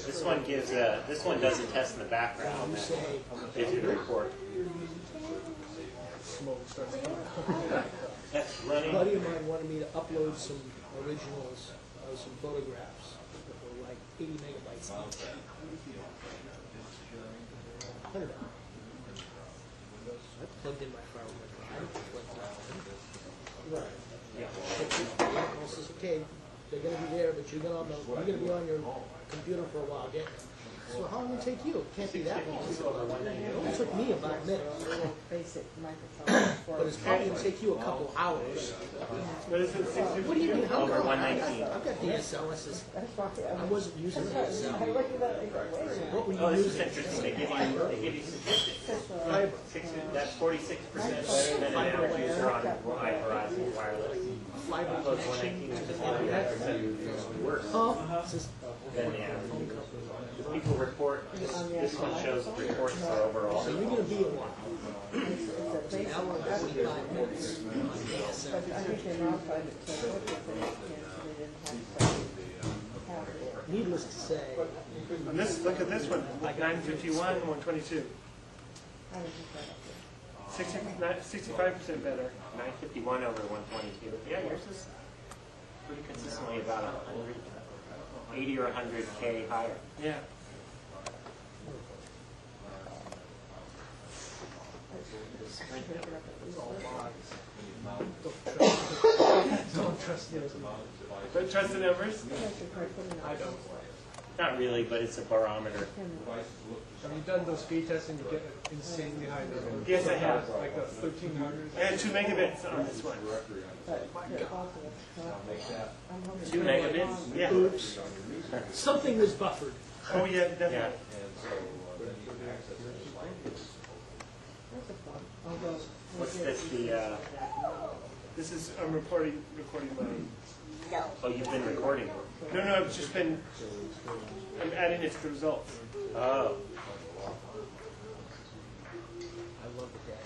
This one gives this one does a test in the background. You say, Gives you the report. smoke starts coming. That's A running. buddy of mine wanted me to upload some originals of some photographs that were like 80 megabytes each. $100. I plugged in my file drive. Right. Yeah. I says, okay, they're going to be there, but you're going to be on your computer for a while. Get so how long will it take you? It can't be that long. It only took me about a minute. Basic microphone. But it's probably going to take you a couple hours. What is it? 650? What do you mean? How Over come? 119. I've got DSL. I says, That's why I I wasn't using I DSL. looked at that. What were Oh, you this is using? interesting. They give you statistics. Fiber. That's 46% better than an average user on Verizon wireless. Fiber Close connection. 119% worse than the average. People report, this one shows reports for overall. So you're going to be a while. Now we're at 45 minutes. But I think they modified it to look at the so they didn't have to have it. Needless to say, On this, look at this one, 951, 122. I was just like, 65% better. 951 over 122. Yeah, yours is pretty consistently about 180 or 100K higher. Yeah. don't trust those. But trust the numbers? I don't. Not really, but it's a barometer. Have you done those speed testing to get insanely high numbers? Yes, I have. Like the 1300s? I had 2 megabits on this one. I'm hoping 2 megabits? Yeah. Oops. Something was buffered. Oh, yeah, definitely. Yeah. What's this? This is, I'm recording my, Oh, you've been recording. no, I've just been, I'm adding it to the results. Oh.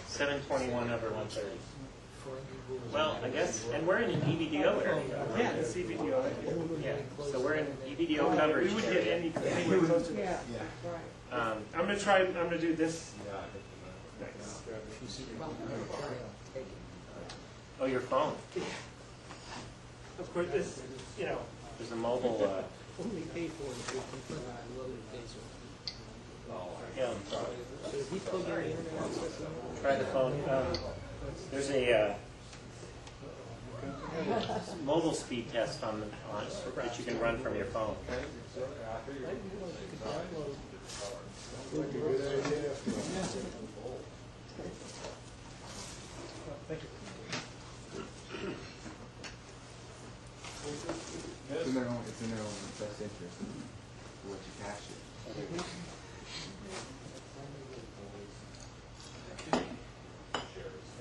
721 over 130. Well, I guess, and we're in an EVDO area. Yeah, the CVDO. Yeah, so we're in EVDO coverage We would get area. anywhere close to this. Yeah, right. I'm gonna do this next. Oh, your phone. Of course, this, There's a mobile, Only pay for it if you confirm I love it pays for yeah, it. So if he plugged in the internet access number, try the phone. There's a mobile speed test on that you can run from your phone. Thank you. It's in their own best interest to let you cash it.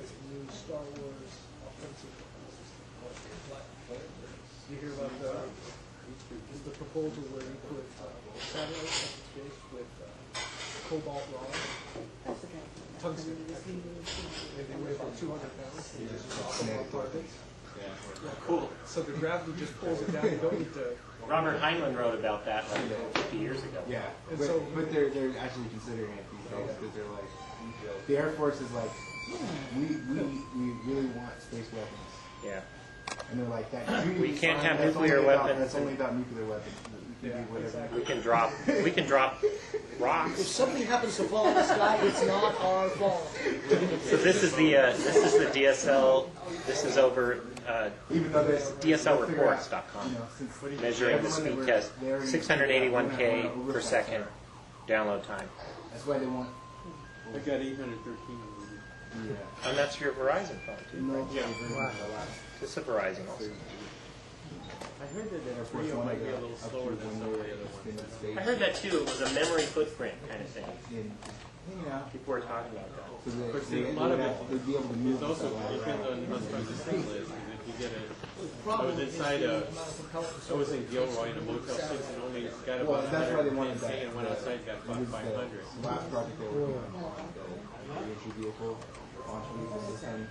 as a new Star Wars offensive. You hear about The proposal where you put satellites up in space with cobalt rod, That's okay. tungsten. They weigh about 200 pounds. You just Cobalt particles. Cool. So the gravity just pulls it down. You don't need to. Robert Heinlein wrote about that like 50 years ago. Yeah, And but, so- but they're actually considering it these days because they're like, the Air Force is like, we really want space weapons, Yeah. and they're like that. We can't have that's nuclear only about- weapons That's only and- about nuclear weapons. We can do whatever. We can drop If rocks. something happens to fall in the sky, it's not our fault. So this is the DSL. This is over Even though there's DSLreports.com. since Measuring the everyone that speed we're- test. they're in- 681K we're per fast. second download time. That's why they want. I got 813. Yeah. And that's your Verizon phone too. No. Yeah. This is a Verizon also. I heard that Air that Force Frio One might be a got little up to slower than some of the other ones. I heard that too. It was a memory footprint kind of thing. Hanging out. People were talking about that. So they, But see, they, a lot of they'd it they'd be able to move It also the satellite depends around. on how strong the signal is. If you get a, I Problem was is inside the a, amount of propellant I was in Gilroy in a Motel 6 and only got Well, about that's why they 110 wanted that. and went outside got It was about 500. the last project they were working on, the entry vehicle, launch vehicle system.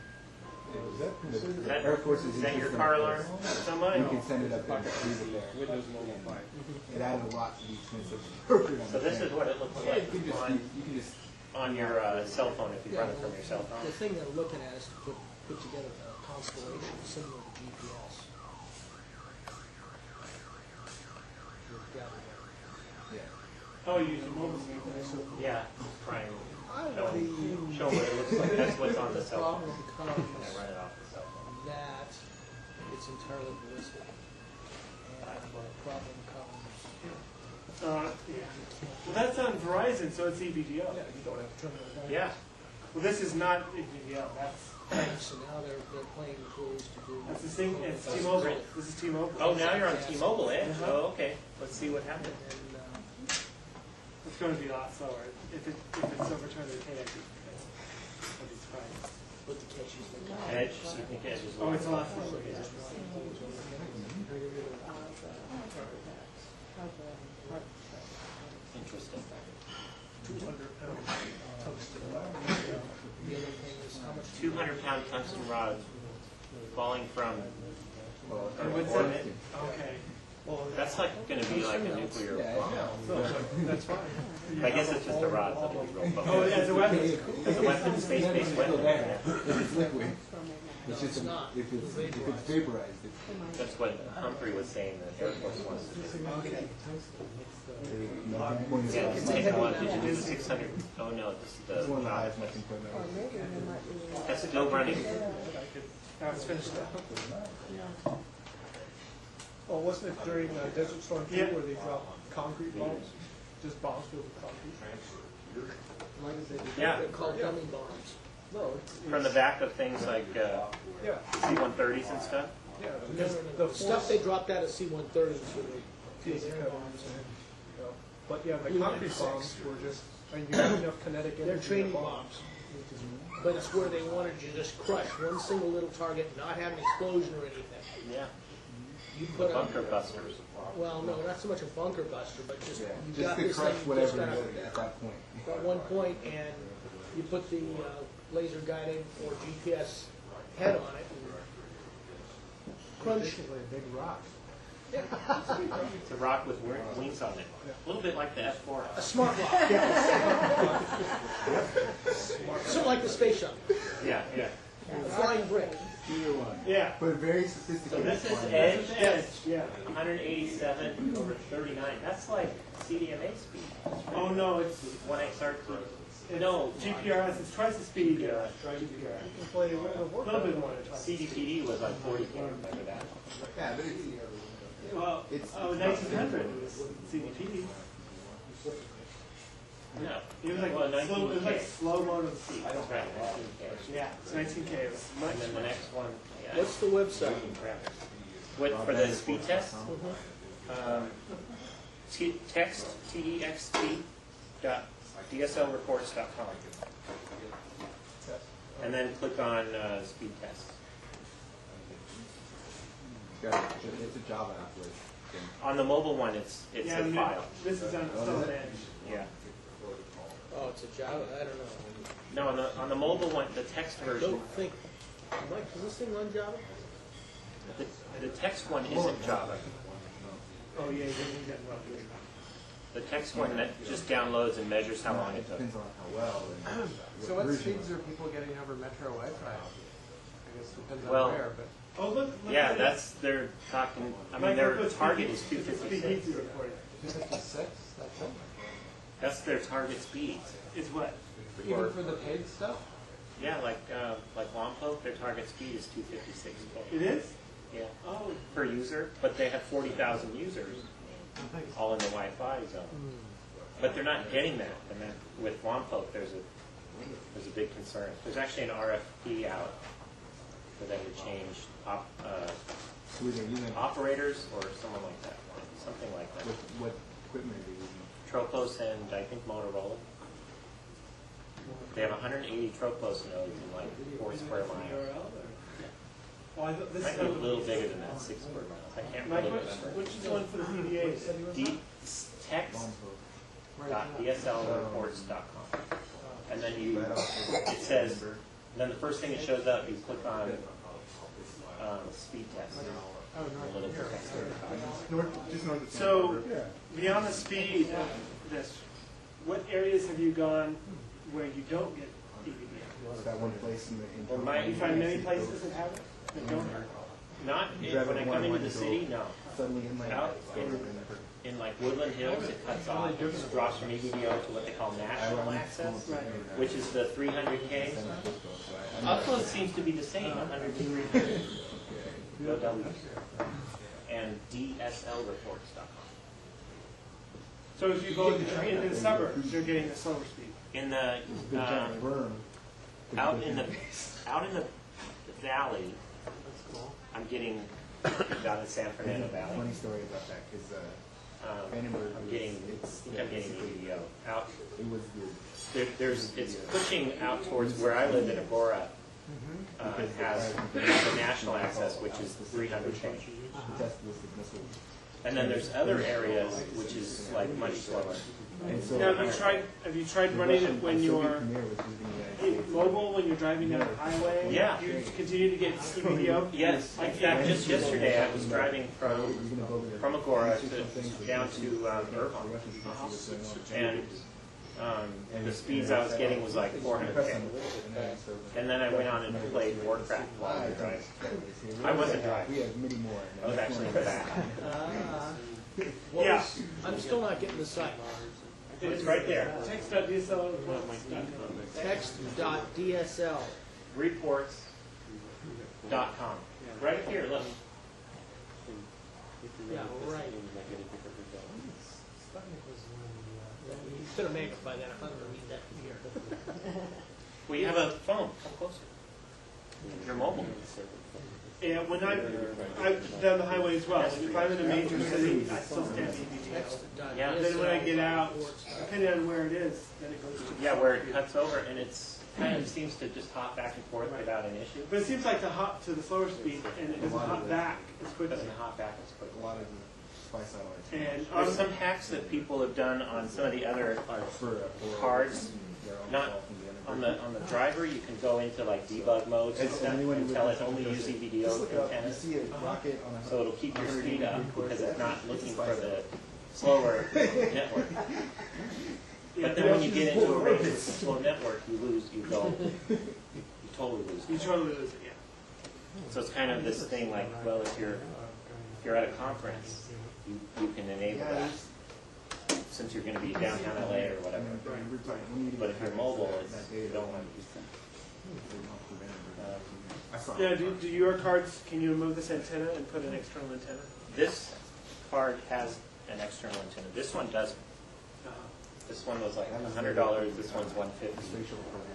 The Air Force is Is that your system. car alarm? It's on You mine. can send it up there and leave it there. Windows Mobile 5. It added a lot to the expense of the program. So this is what it looks like You can just on your cell phone if you run it from your cell phone. The thing they're looking at is to put together a constellation similar to GPS. With gather. Oh, you use a mobile phone. Yeah, trying I show believe show what it looks like. That's what's on the the cell phone. problem And I becomes run it off the cell phone. that it's entirely ballistic. And the problem comes, Yeah. Well, that's on Verizon, so it's EVDO. yeah, you don't have terminal down. Yeah. Well, this is not EVDO. So now they're playing with ways to do. That's the thing. It's T-Mobile. This is T-Mobile. Oh, now you're on T-Mobile, eh? Oh, okay. Let's see what happens. And, It's going to be a lot slower. If it's over 200K, I'd be surprised. With the catch, you think. Edge, so you think Edge is Oh, it's a lot slower. Yeah. Interesting. 200-pound tungsten rods falling from And what's that? orbit. Okay. That's like going to be like a nuclear bomb. That's fine. I guess it's just the rods that will be real Oh, fun. as a weapon. As a weapon, space-based weapon. Yeah. If it's liquid, it's just, It's not. if it's vaporized, it's. That's what Humphrey was saying the Air Force wants to do. Okay. Yeah, just take one. Did you do 600? Oh no, this is This the one that rod. has nothing for them. That's still running. Now it's finished now. Oh, wasn't it during Desert Storm 2 Yeah. where they dropped concrete bombs? Just bombs filled with concrete? Yeah, They're called dummy bombs. No, from the back of things like yeah, C-130s and stuff. yeah. No, Because no, the no. Stuff they dropped out of C-130s. So TSA bombs and, you know, but yeah, the concrete bombs were just, and you have enough kinetic energy. they're in a training bomb. bombs. But it's where they wanted you to just crush one single little target, not have an explosion or anything. Yeah, You put up, bunker busters. well, no, not so much a bunker buster, but just Yeah, you just got to this crush thing whatever just out is at that point. at one point, and you put the laser guided or GPS head on it, and crunch. Basically a big rock. It's a rock with wings on it. A little bit like the F-4. A smart rock, yes. Sort of like the space shuttle, Yeah, yeah. a flying brick. Yeah. But very So sophisticated. this is one. Edge. Edge, yeah. 187 over 39. That's like CDMA speed. Oh, no, it's 1XR2. No, GPRS. It's twice the speed. GPRS. You play A little bit more than twice. CDPD was like 40K. Remember that? Yeah, but it's, Well, It's- 1900 it was CDPD. No. It was like Well, slow. It was like 19K. slow mo to the speed. That's right, 19K. Yeah, it's 19K. It was much. And then the next one, yeah. What's the website? What, for the speed test? Text, TEXT, DSLreports.com. And then click on speed test. it's a Java applet. On the mobile one, it's Yeah, a file. this is on still an Edge. Yeah. Oh, it's a Java, I don't know. No, on the mobile one, the text I version, don't think, Mike, does this thing run Java? the text one isn't Java. Oh yeah, you didn't get well. The text one that just downloads and measures how long it took. Depends on how well. And So what version. speeds are people getting over Metro Wi-Fi? I guess it depends Well, on where, but. Oh look. Yeah, at that's, they're talking, I mean, Mike, their look what target speed- is speed 256. heat report. 256, that's it? That's their target speed. Is what? Even for the paid stuff? Yeah, like Lompoc, their target speed is 256. It is? Yeah, Oh. per user, but they have 40,000 users, all in the Wi-Fi zone. But they're not getting that, and then with Lompoc, there's a big concern. There's actually an RFP out for them to change Who are they using? operators or someone like that, something like that. What equipment are they using? Tropos and I think Motorola. They have 180 Tropos nodes in like 4 square miles. URL or? Well, I thought this Might is be a little bigger than that, 6 square miles. I can't Mike, really which remember. is the one for the PDAs? Text.dslreports.com. And then it says, then the first thing that shows up, you click on speed test. A little text. Just north of So, beyond the speed of this, what areas have you gone where you don't get EVDO? that one place in the. Well, You find many places that have it, that don't have it? Not when I come into the city, no. Suddenly in like. Out in like Woodland Hills, it cuts off, it just drops from EVDO to what they call national access, which is the 300K. Upload seems to be the same, 100 to 300. No W's. And DSLreports.com. So if you go into the suburbs, you're getting the slower speed. In the Big giant berm. out in the valley, I'm getting down in San Fernando Valley. Funny story about that, because I'm getting EVDO out. It was It's pushing out towards where I live in Agora. It has the national access, which is 300 change. And then there's other areas which is like much slower. Now, have you tried running it when you're mobile, when you're driving down a highway? Yeah. Do you continue to get EVDO? Yes, in fact, just yesterday I was driving from Agora down to Irvine, and the speeds I was getting was like 400K. And then I went on and played Warcraft while I was driving. I wasn't driving. I was actually in the back. Yeah. I'm still not getting the site. It's right there. Text.dsl. Text.dsl. Reports.com. Right here, look. Yeah, right. You should have made it by then. I'm going to read that from here. We have a phone. Come closer. Your mobile. Yeah, when I'm down the highway as well. Like if I'm in a major city, I still stand EVDO. Yeah. Then when I get out, depending on where it is, then it goes to. Yeah, where it cuts over, and it's kind of seems to just hop back and forth without an issue. But it seems like to hop to the slower speed, and it doesn't hop back as It quickly. doesn't hop back as quickly. A lot of the spy satellites. And There's some hacks that people have done on some of the other cards. Not on the driver, you can go into like debug modes and stuff and tell it only use EVDO You antennas. see a rocket on a So it'll keep your speed up because it's not looking for the slower network. But then when you get into a range with a slow network, you totally lose. you totally lose it, yeah. So it's kind of this thing like, well, if you're at a conference, you can enable that since you're going to be downtown LA or whatever. But if you're mobile, you don't want to use that. Yeah, do your cards, can you remove this antenna and put an external antenna? This card has an external antenna. This one doesn't. This one was like $100. This one's $150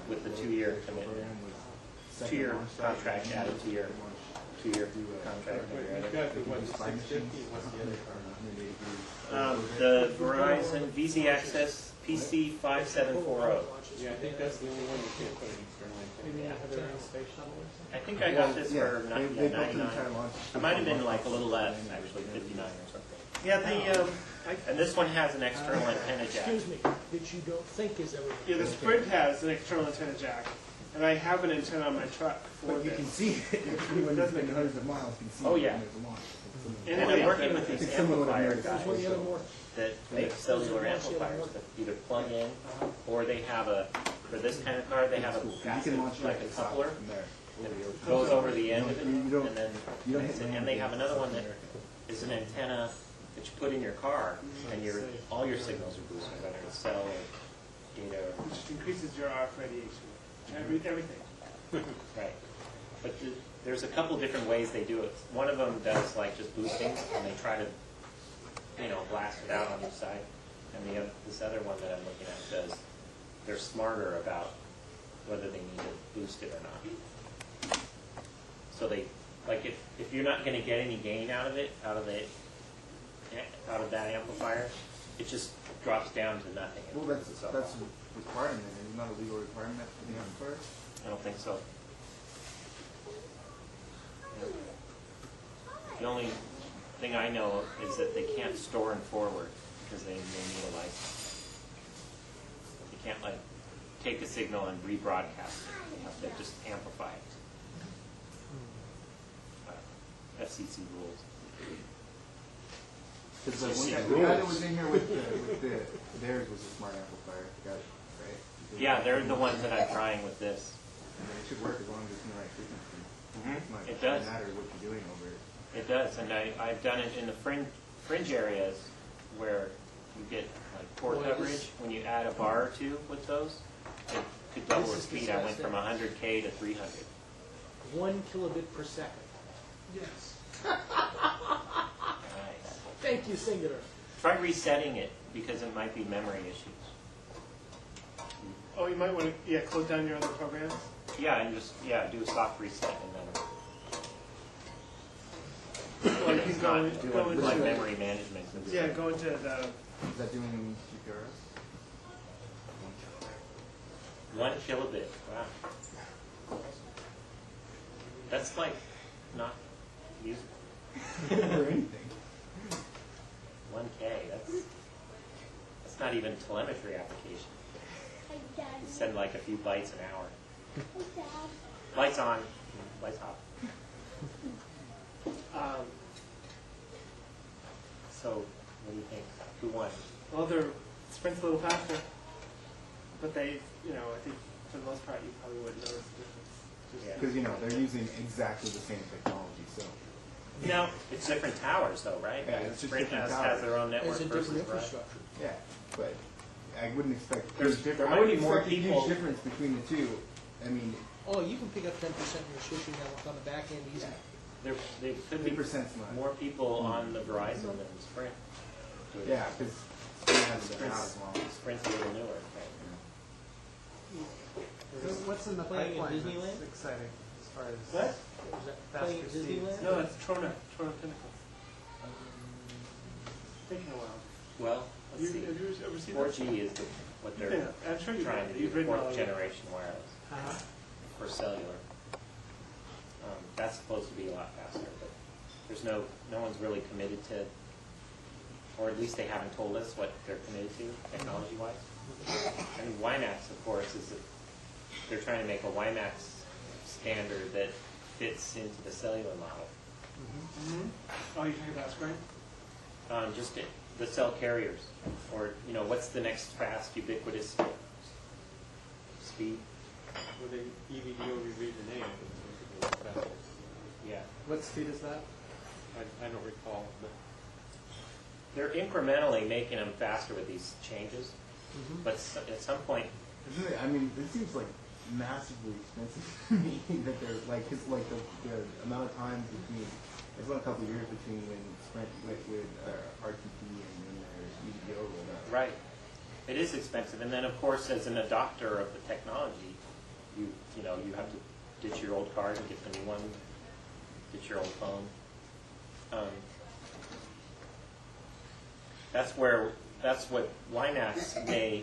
with the 2-year commitment. 2-year contract added to your 2-year contract. You've got the 650, what's the other card? The Verizon VZ Access PC 5740. Yeah, I think that's the only one you can't put an external antenna. Yeah. Have their own space shuttle or something? I think I got this for they built the 99. entire launch. It might have been like a little less, actually, 59 or something. Yeah, And this one has an external antenna jack. Excuse me, that you don't think is everything. yeah, the Sprint has an external antenna jack, and I have an antenna on my truck for But you this. can see it. Anyone who's been hundreds of miles can see Oh, it yeah. when there's a launch. And then I'm working with these It's similar to amplifier America. guys One of the other more. that make cellular amplifiers that either plug in or they have for this kind of card, they have a You passive, can launch like a right top coupler from there. that goes over the end of it, You don't- and then you don't hit and they have another one that is an antenna that you put in your car, and all your signals are boosted, whether it's cell or data or It just increases your RF radiation. Everything. right. But there's a couple different ways they do it. One of them does like just boosting, and they try to, blast it out on each side. And this other one that I'm looking at does. They're smarter about whether they need to boost it or not. So they, like, if you're not going to get any gain out of it, out of that amplifier, it just drops down to nothing. Well, that's a requirement. It's not a legal requirement for the amplifier. I don't think so. The only thing I know of is that they can't store and forward because they need a license. You can't like take a signal and rebroadcast it. You have to just amplify it. FCC rules. Because the guy that was in here with theirs was a smart amplifier. Got it, right? Yeah, they're the ones that I'm trying with this. I mean, it should work as long as it's in the right frequency. It's not It does. matter what you're doing over it. It does, and I've done it in the fringe areas where you get like poor coverage. When you add a bar or two with those, it could double the speed. I went from 100K to 300. 1 kilobit per second. Yes. Nice. Thank you, Singular. Try resetting it because it might be memory issues. Oh, you might want to, close down your other programs. Yeah, and just do a soft reset and then. Well, you can it's not doing like memory management. And Yeah, stuff. go into the, Is that doing GPRS? 1 kilobit. Wow. That's like not usable. Or anything. 1K. That's not even telemetry application. You send like a few bytes an hour. Lights on, lights off. So, what do you think? Who won? well, Sprint's a little faster, but they, you know, I think for the most part, you probably wouldn't notice the difference. Yeah. Because, you know, they're using exactly the same technology, so. No, it's different towers though, right? Yeah, it's just Sprint different has towers. their own network It's a versus different Verizon. infrastructure. Yeah, but I wouldn't expect. There I might be wouldn't more expect a people- huge difference between the two. I mean, Oh, you can pick up 10% in your switching network on the back end easy. There could be 50%'s not. more people on the Verizon than Sprint. Yeah, because Sprint has the Sprint's- out as well. Sprint's a little newer. So what's in the Playing in pipeline Disneyland? that's exciting as far as What? Is that faster playing at speeds? Disneyland? No, it's Trona Pinnacle. Taking a while. Well, let's see. Have you ever seen 4G is what they're Yeah, I'm sure you've trying to do, you've ridden all fourth of it. generation wireless Uh-huh. for cellular. That's supposed to be a lot faster, but there's no one's really committed to, or at least they haven't told us what they're committed to technology-wise. I mean, WiMAX, of course, is they're trying to make a WiMAX standard that fits into the cellular model. Mm-hmm. Oh, you're talking about Sprint? Just the cell carriers, or what's the next fast ubiquitous speed? Well, the EVDO reread the name. Yeah, What speed is that? I don't recall, but they're incrementally making them faster with these changes, but at some point, Isn't it, I mean, it seems like massively expensive to me that they're like, cause like the amount of time between, it's been a couple of years between when Sprint went with RTP and when their EVDO rolled out. right, it is expensive. And then, of course, as an adopter of the technology, you have to ditch your old card and get the new one, get your old phone. That's what WiMAX may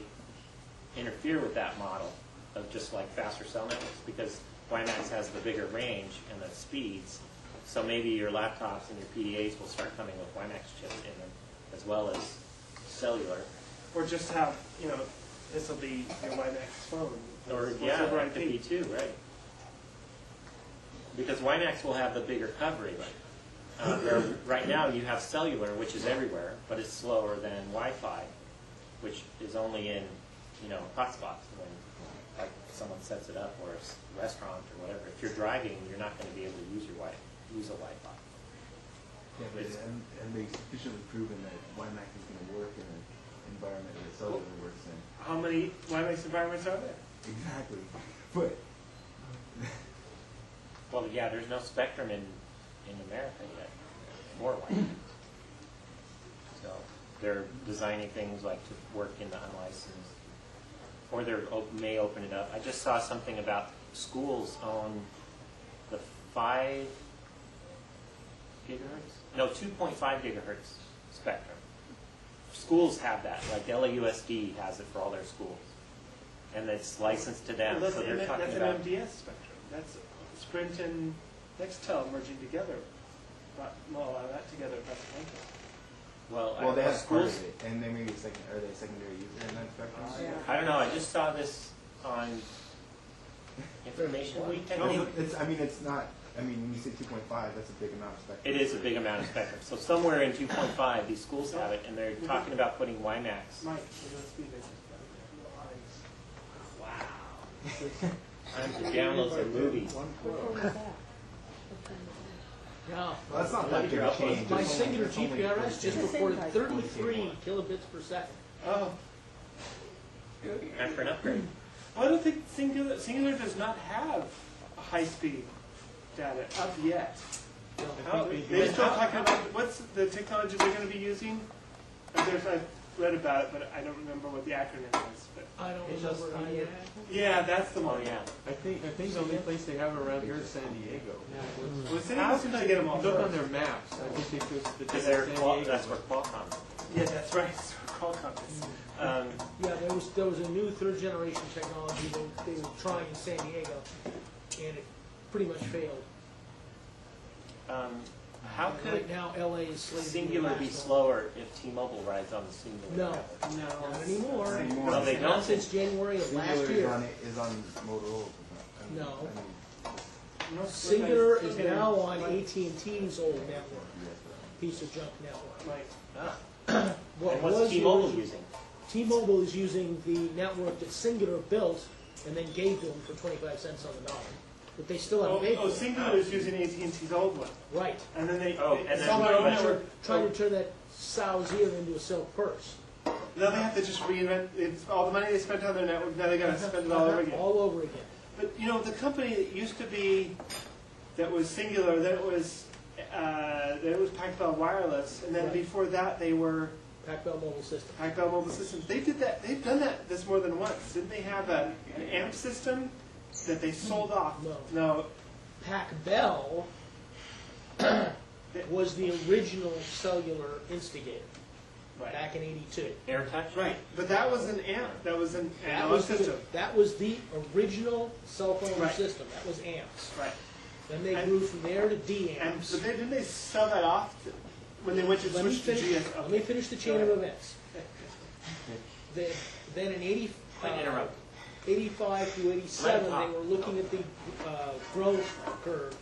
interfere with that model of just like faster cell networks, because WiMAX has the bigger range and the speeds. So maybe your laptops and your PDAs will start coming with WiMAX chips in them, as well as cellular. Or just have, this will be your WiMAX phone. Or It's yeah, over that could IP. be too, right? Because WiMAX will have the bigger coverage. Where right now you have cellular, which is everywhere, but it's slower than Wi-Fi, which is only in hotspots when like someone sets it up, or a restaurant or whatever. If you're driving, you're not going to be able to use a Wi-Fi. Yeah, but and they sufficiently proven that WiMAX is going to work in an environment that cellular works in. How many WiMAX environments are there? Exactly. But Well, yeah, there's no spectrum in America yet for Wi-Fi. So they're designing things like to work in the unlicensed, or they may open it up. I just saw something about schools own the 5 gigahertz? No, 2.5 gigahertz spectrum. Schools have that, like LAUSD has it for all their schools. And it's licensed to them, Well, so they're talking that's about... an MDS spectrum. That's Sprint and Nextel merging together. That together across the country. Well, they have part schools... of it, and they may be are they a secondary user in that spectrum? I don't know, I just saw this on Information Week, I No, think. it's not. I mean, when you say 2.5, that's a big amount of spectrum. It is a big amount of spectrum. So somewhere in 2.5, these schools have it, and they're talking about putting WiMAX. Mike, let's be there. Time to download some movies. Which one is that? Yeah. Well, that's not that big a change. My It's singular only- it's only GPRS just It's the same reported type. 33 kilobits per second. Oh, Time for an upgrade. well, I don't think Singular does not have a high-speed data up yet. They're still talking about what's the technology they're going to be using. I've read about it, but I don't remember what the acronym is. But I don't just over on your- Yeah, that's the Oh, one. yeah. I think the only place they have it around here is San Diego. Well, San Diego seems to get them all Look on first. their maps. I think they just the Because San Diego. that's where Qualcomm is. Yeah, that's right. It's Qualcomm is. Yeah, there was a new third generation technology that they were trying in San Diego, and it pretty much failed. How And could right now, LA is slated to Singular the be last slower if T-Mobile rides on the Singular? No, network? No. not anymore. Anymore. No, they Not don't. since January of last Singular year. is on Motorola. No. No, Singular is okay. now on AT&T's old network, piece of junk network. Right. Ah. What And was what's the T-Mobile original- using? T-Mobile is using the network that Singular built and then gave to them for 25 cents on the dollar. But they still haven't paid for Oh, it. Singular is using AT&T's old one, Right. and then they Oh, they and then sell their own but- network. Trying to turn that sow's ear into a silk purse. Now they have to just reinvent. It's all the money they spent on their network. Now they got to spend it all over again. All over again. But you know, the company that used to be that was Singular, then it was Pac-Bell Wireless, and then Right. before that they were Pac-Bell Mobile System. Pac-Bell Mobile Systems. They did that. They've done that this more than once. Didn't they have an AMP system that they sold off? No. Pac-Bell was the original cellular instigator back in '82. AirTouch? Right, but that was an AMP. That was an That analog was system. that was the original cell phone Right. system. That was amps. Right. Then they And- grew from there to And D-amps. but didn't they sell that off when they went to Let me switch to finish. GS? Let me finish the chain of events. Then in Quite interrupt. 85 through 87, Right. they were looking at the growth curve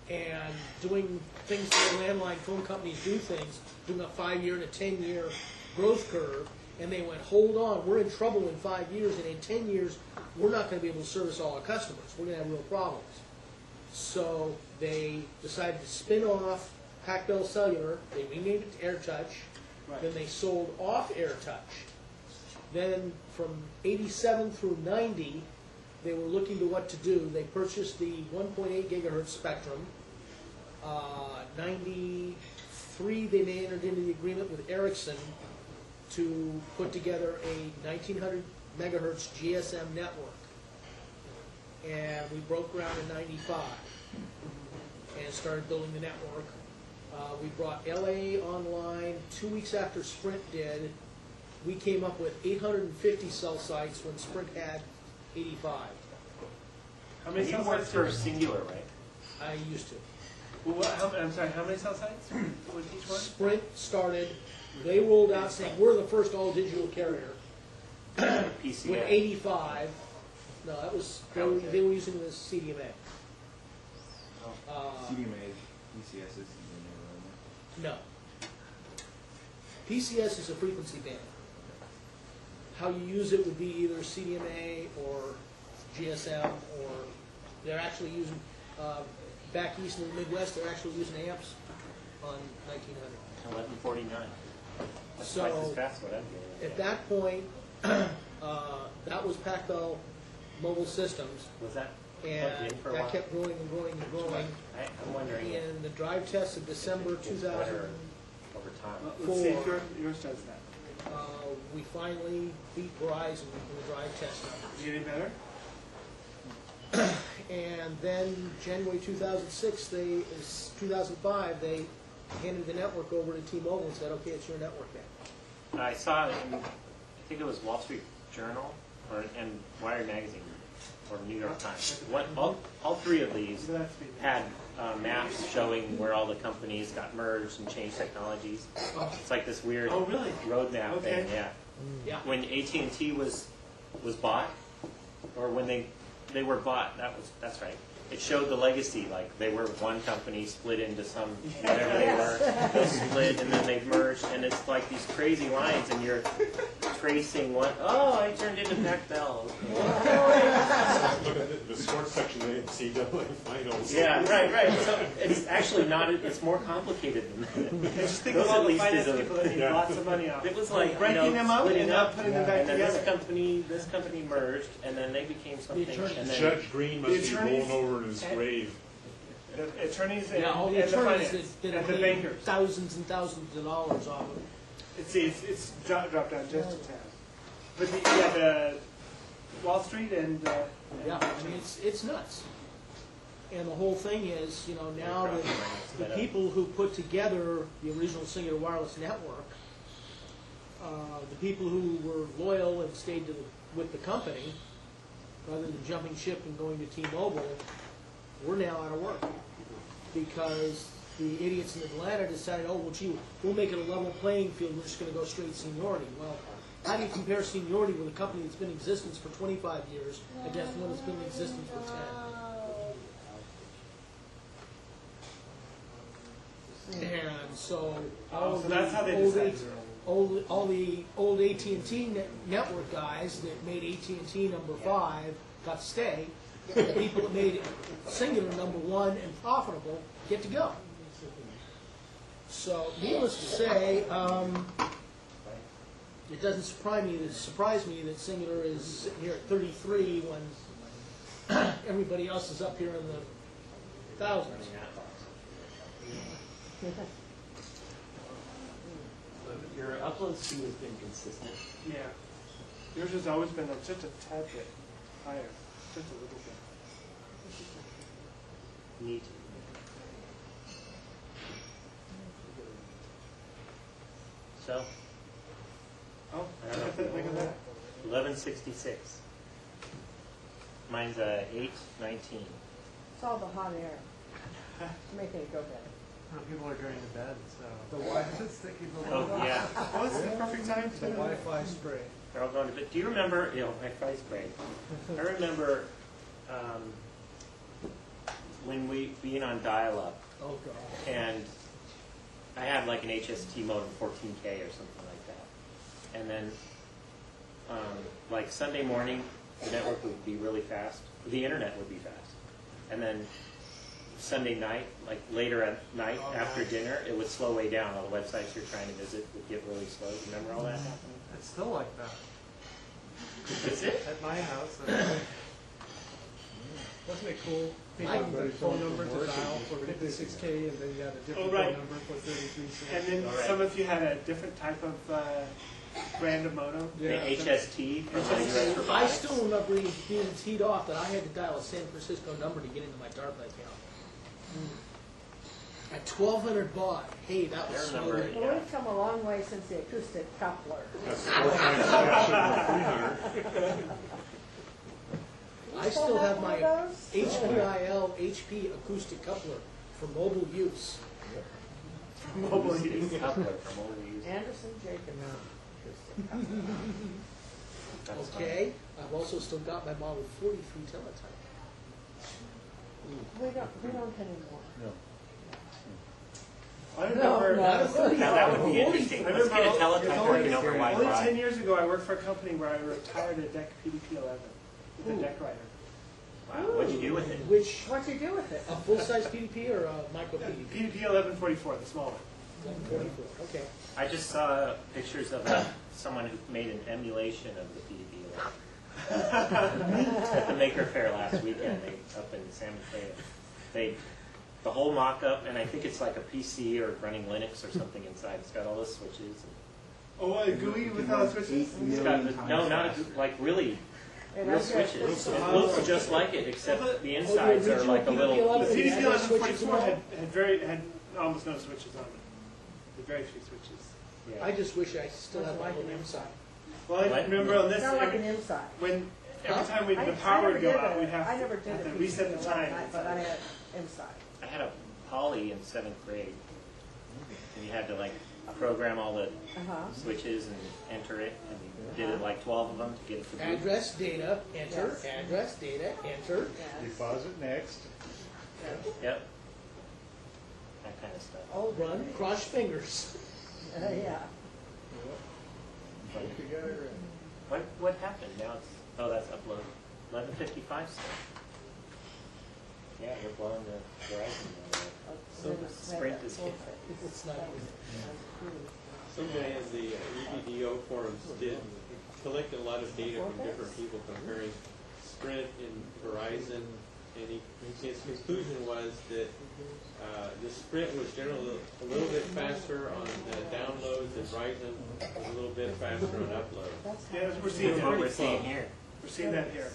and doing things the way landline phone companies do things, doing a 5-year and a 10-year growth curve, and they went, hold on, we're in trouble in 5 years, and in 10 years, we're not going to be able to service all our customers. We're going to have real problems. So they decided to spin off Pac-Bell Cellular. They renamed it to AirTouch. Right. Then they sold off AirTouch. Then from 87 through 90, they were looking to what to do. They purchased the 1.8 gigahertz spectrum. 93, they entered into the agreement with Ericsson to put together a 1900 megahertz GSM network. And we broke ground in 95 and started building the network. We brought LA online 2 weeks after Sprint did. We came up with 850 cell sites when Sprint had 85. How many You cell worked sites? for Singular, right? I used to. Well, I'm sorry. How many cell sites with each one? Sprint started, they rolled out saying, we're the first all-digital carrier. With PCA. 85, no, that was, they were using the CDMA. CDMA, PCS is No. PCS is a frequency band. How you use it would be either CDMA or GSM, or they're actually using, back east in the Midwest, they're actually using amps on 1900. 1149. That's So- twice as fast what I'm doing. At that point, that was Pac-Bell Mobile Systems, Was that plugged and in for a while? that kept growing and growing and growing. I'm wondering if In the drive test of December it gets better 2000, over time. Let's see if yours does that. we finally beat Verizon in the drive test numbers. Is it any better? And then January 2006, 2005, they handed the network over to T-Mobile and said, okay, it's your network now. I saw it in, I think it was Wall Street Journal and Wired Magazine or New York Times. All three of these had maps showing where all the companies got merged and changed technologies. It's like this weird Oh, really? roadmap Okay. thing. Yeah. Yeah. When AT&T was bought, or when they were bought, that's right. It showed the legacy, like they were one company split into some whatever they were. They split and then they merged, and it's like these crazy lines, and you're tracing what. Oh, I turned into Pac-Bell. Look at the sports section of the NCAA finals. Yeah, right. So it's actually not. It's more complicated than that. I just think Those of all at the least finance is a- people that need Yeah. lots of money off. It was like Breaking them up splitting and not putting them back and then together. this company merged, and then they became something. attorneys. And then, Judge Green must be attorneys- rolling over in his grave. The attorneys and, Yeah, all the and the attorneys finance that and have the made bankers. thousands and thousands of dollars off of it. It's dropped down just a tad. But the Wall Street and Yeah, I mean, it's nuts. And the whole thing is, you know, now that the people who put together the original Singular Wireless Network, the people who were loyal and stayed with the company, rather than jumping ship and going to T-Mobile, we're now out of work. Because the idiots in Atlanta decided, oh, well, gee, we'll make it a level playing field, we're just going to go straight seniority. Well, how do you compare seniority with a company that's been in existence for 25 years against one that's been in existence for 10? And so all that's how they decided. all the old AT&T network guys that made AT&T number 5 got to stay. The people that made Singular number 1 and profitable get to go. So needless to say, it doesn't surprise me that Singular is sitting here at 33 when everybody else is up here in the thousands. Your upload speed has been consistent. yeah, yours has always been just a tad bit higher, just a little bit. Neat. So, Oh, I don't know. look at that. 1166. Mine's 819. It's all the hot air, making it go better. People are going to bed, so. The Wi-Fi, it's thinking the Oh, Wi-Fi. yeah. Oh, it's the perfect time The to. Wi-Fi spray. They're all going to bed. Do you remember, Wi-Fi's great. I remember when we being on dial-up, Oh, God. and I had like an HST modem 14K or something like that. And then, like Sunday morning, the network would be really fast. The internet would be fast. And then Sunday night, like later at night after dinner, it would slow way down. All the websites you're trying to visit would get really slow. Remember all that happening? It's still like that. That's it? At my house. Wasn't it cool? People I- had the phone number to dial for 56K, and then you had a different Oh, right. phone number for 33 cents. And then All right. some of you had a different type of brand of modem. The Yeah. HST from the US I Robotics. still remember being teed off that I had to dial a San Francisco number to get into my DARPA account. At 1,200 baud, hey, that was I remember slow. it. Well, we've come a long way since the acoustic coupler. That's 4 times faster than 300. I still have my one of those? HPIL HP acoustic coupler for mobile use. Mobile use. Coupler for mobile use. Anderson Jacob acoustic coupler. That's fine. Okay, I've also still got my model 43 teletype. We don't anymore. I remember. Now that would be interesting. Let's get a teletype working over Only 10 Wi-Fi. years ago, I worked for a company where I retired a DEC PDP-11 with a deck writer. Wow, what'd you do with it? Which, What'd you do with it? a full-size PDP or a micro PDP? PDP-1144, the small one. 44, okay. I just saw pictures of someone who made an emulation of the PDP at the Maker Faire last weekend up in San Mateo. The whole mock-up, and I think it's like a PC or running Linux or something inside. It's got all the switches. Oh, what, a GUI with all the switches? It's got like really real switches. It looks just like it, except the insides are like a little. The PDP-11 PDP-1144 had almost no switches on it. Very few switches. Yeah. I just wish I still had my little inside. Well, I remember on this, Sound like an inside. when every time the I power would never go did out, it. we'd have I never did to it. reset the time. But I had inside. I had a Poly in 7th grade, and you had to like program all the Uh-huh. switches and enter it, and you did it like 12 of them to get it to boot. Address, data, enter, Yes. address, data, enter. Yes. Deposit next. Yep. That kind of stuff. Oh, Run, cross fingers. yeah. Hope you got it right. What happened? Now it's that's upload. 11:55 still. Yeah, you're blowing the Verizon. Sprint is kicking. It's not good. Some guy in the EVDO forums did collect a lot of data from different people comparing Sprint and Verizon and his conclusion was that the Sprint was generally a little bit faster on downloads, and Verizon was a little bit faster on uploads. Yeah, we're seeing That's that. what we're seeing here. We're seeing that here.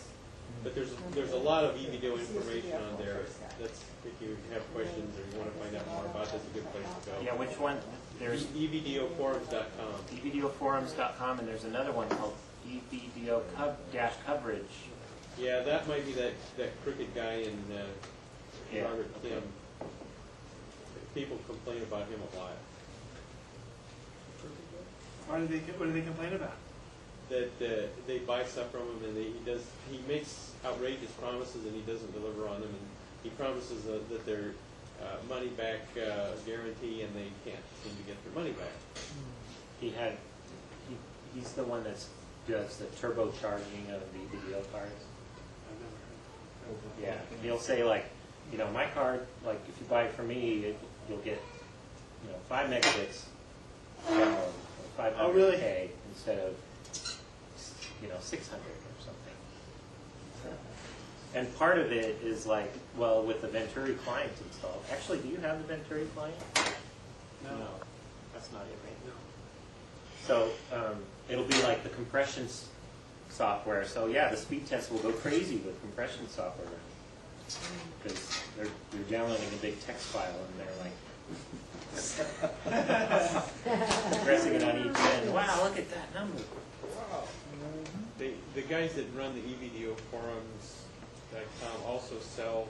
But there's a lot of EVDO information on there. That's, if you have questions or you want to find out more about, that's a good place to go. Yeah, which one? There's EVDOforums.com. EVDOforums.com, and there's another one called EVDO coverage. Yeah, that might be that crooked guy in Yeah, Robert okay. Kim. People complain about him a lot. What do they complain about? That they buy stuff from him, and he makes outrageous promises, and he doesn't deliver on them. And he promises that they're money back guarantee, and they can't seem to get their money back. He's the one that does the turbocharging of the EVDO cards. Yeah, he'll say like, you know, my card, like if you buy it from me, you'll get, 5 megabits download, or 500K Oh, really? instead of, 600 or something. And part of it is like, well, with the Venturi client installed. Actually, do you have the Venturi client? No, that's not it, right? No. So it'll be like the compression software. So yeah, the speed test will go crazy with compression software because you're downloading a big text file and they're like pressing it on each end. Wow, look at that number. The guys that run the EVDOforums.com also sell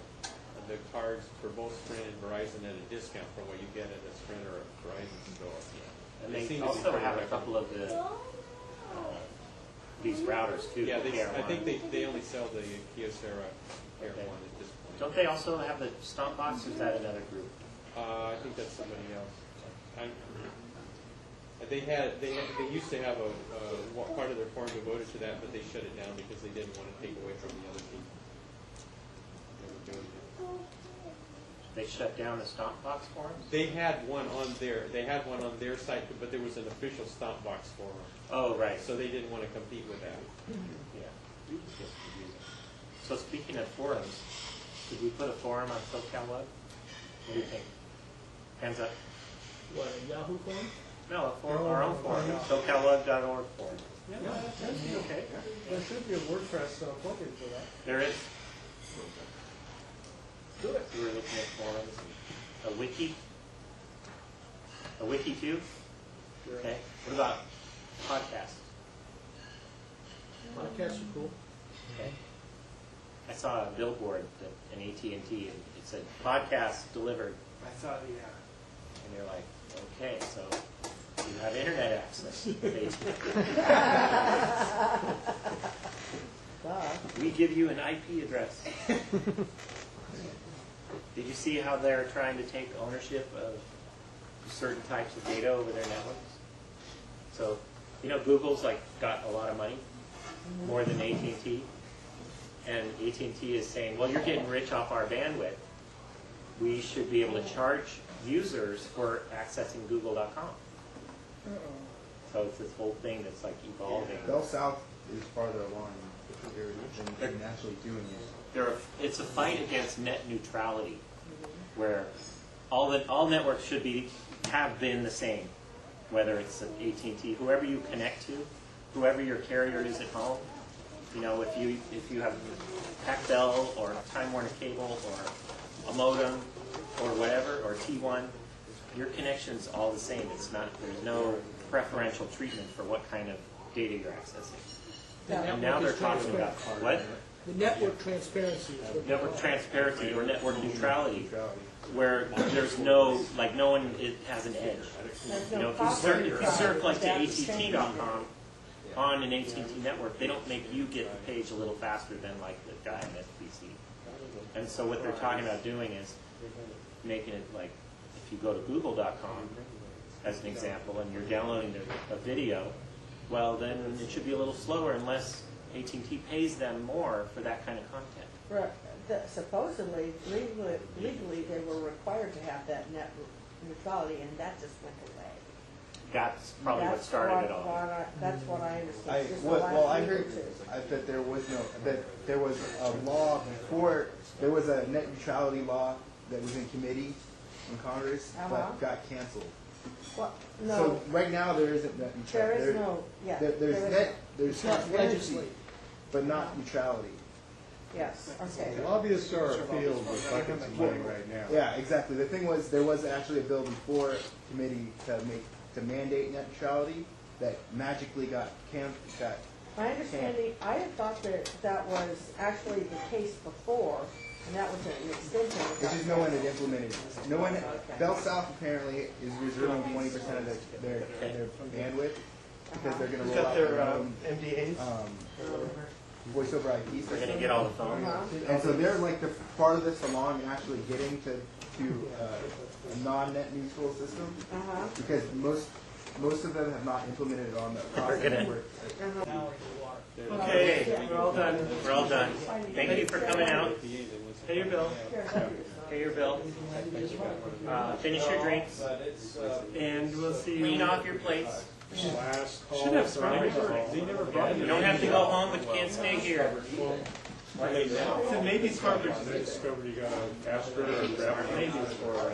the cards for both Sprint and Verizon at a discount from what you get at a Sprint or a Verizon store. And They they seem to be also pretty have a reputable. couple of these routers too. Yeah, the I think KR1. they only sell the Kyocera Air Okay. one at this point. Don't they also have the Stomp Box, or is that another group? I think that's somebody else. They used to have a part of their forum devoted to that, but they shut it down because they didn't want to take away from the other people. They were doing it. They shut down the Stomp Box forums? They had one on their site, but there was an official Stomp Box forum, Oh, right. so they didn't want to compete with that. Yeah. So speaking of forums, did we put a forum on SoCalWug? What do you think? Hands up. What, a Yahoo form? No, a forum, our own forum, SoCalWug.org forum. Yeah, that'd be okay. There should be a WordPress plugin for that. There is. Do it. We were looking at forums. A wiki? A wiki too? Okay. What about podcasts? Podcasts are cool. Okay. I saw a billboard in AT&T, and it said, podcast delivered. I saw the, And you're like, okay, so you have internet access. We give you an IP address. Did you see how they're trying to take ownership of certain types of data over their networks? So, Google's like got a lot of money, more than AT&T. And AT&T is saying, well, you're getting rich off our bandwidth. We should be able to charge users for accessing google.com. So it's this whole thing that's like evolving. Bell South is farther along than naturally doing it. It's a fight against net neutrality, where all networks should have been the same, whether it's AT&T, whoever you connect to, whoever your carrier is at home. If you have PacBell or Time Warner Cable or a modem or whatever, or T1, your connection's all the same. There's no preferential treatment for what kind of data you're accessing. And now they're talking about what? The network transparency. Network transparency or network neutrality, where there's no one has an edge. If you surf like to ATT.com on an AT&T network, they don't make you get the page a little faster than like the guy on SBC. And so what they're talking about doing is making it like, if you go to google.com as an example and you're downloading a video, well then it should be a little slower unless AT&T pays them more for that kind of content. Right. Supposedly, legally, they were required to have that net neutrality, and that just went away. that's probably what started it all. That's what I understand. Just the Well, I last week or heard two. that there was a law before, there was a net neutrality law that was in committee in Congress, but got canceled. Well, no, So right now there isn't net neutrality. there is no, yeah. There's there net, there's It's not transparency, legislative. but not neutrality. Yes, okay. Lobbyists are afield with buckets of money right now. Yeah, exactly. The thing was, there was actually a bill before committee to mandate net neutrality that magically got My understanding, I had thought that was actually the case before, and that was an extension. of It's that. just no one had implemented it. No one. Bell South apparently is reserving 20% of their bandwidth because they're going to Is roll that out their their own MDAs? voice over IP We're system. gonna get all the phones. And so they're like the farthest along in actually getting to a non-net neutral system because most of them have not implemented it on the across the network. Okay, we're all done. We're all done. Thank you for coming out. Pay your bill. Pay your bill. Finish your drinks. And we'll see you. Clean off your plates. Last call. Should have Sprint. They never brought You it. don't have to go home, but you can't stay here. So maybe Smart Bridge. I discovered you got a Astra or a Grab. Maybe for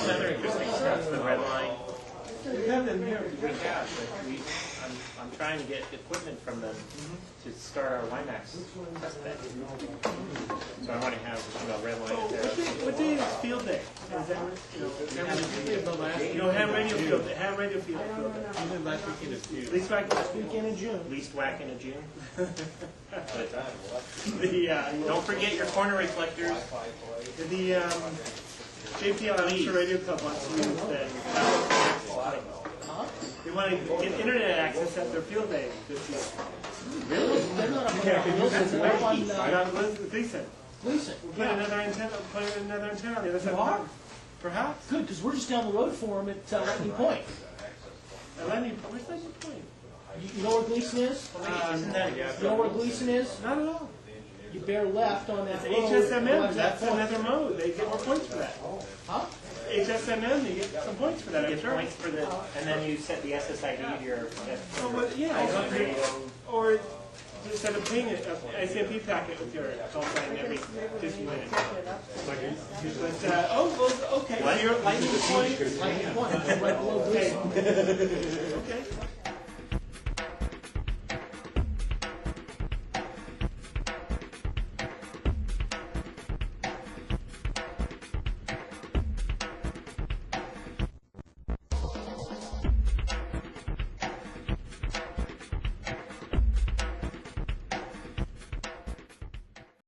another interesting stuff, the red line. We have them here. We have, but I'm trying to get equipment from them to start our WiMAX test bed. So I want to have, red line up there. What day is field day? Is that, ham radio field day. Ham radio field day. Last weekend of June. Least weekend in June. Least whack in a June. Don't forget your corner reflectors. The JPL Amateur Radio Club wants to use that. They want to get internet access at their field day this year. They're not on Wilson, they're on Gleason. Gleason. We'll put another antenna on the other side of the park. Perhaps. Good, because we're just down the road for them at Lightning Point. Where's Lightning Point? You know where Gleason is? You know where Gleason is? Not at all. You bear left on that It's road. HSMM. That's another mode. They get more points for that. Huh? HSMM, you get some points for that, You I'm get sure. points for the, and then you set the SSID to your. Or just send a ping, an ICMP packet with your call sign every 50 minutes. But, okay, What? so you're Lightning Point. Lightning Point, right below Gleason. Okay.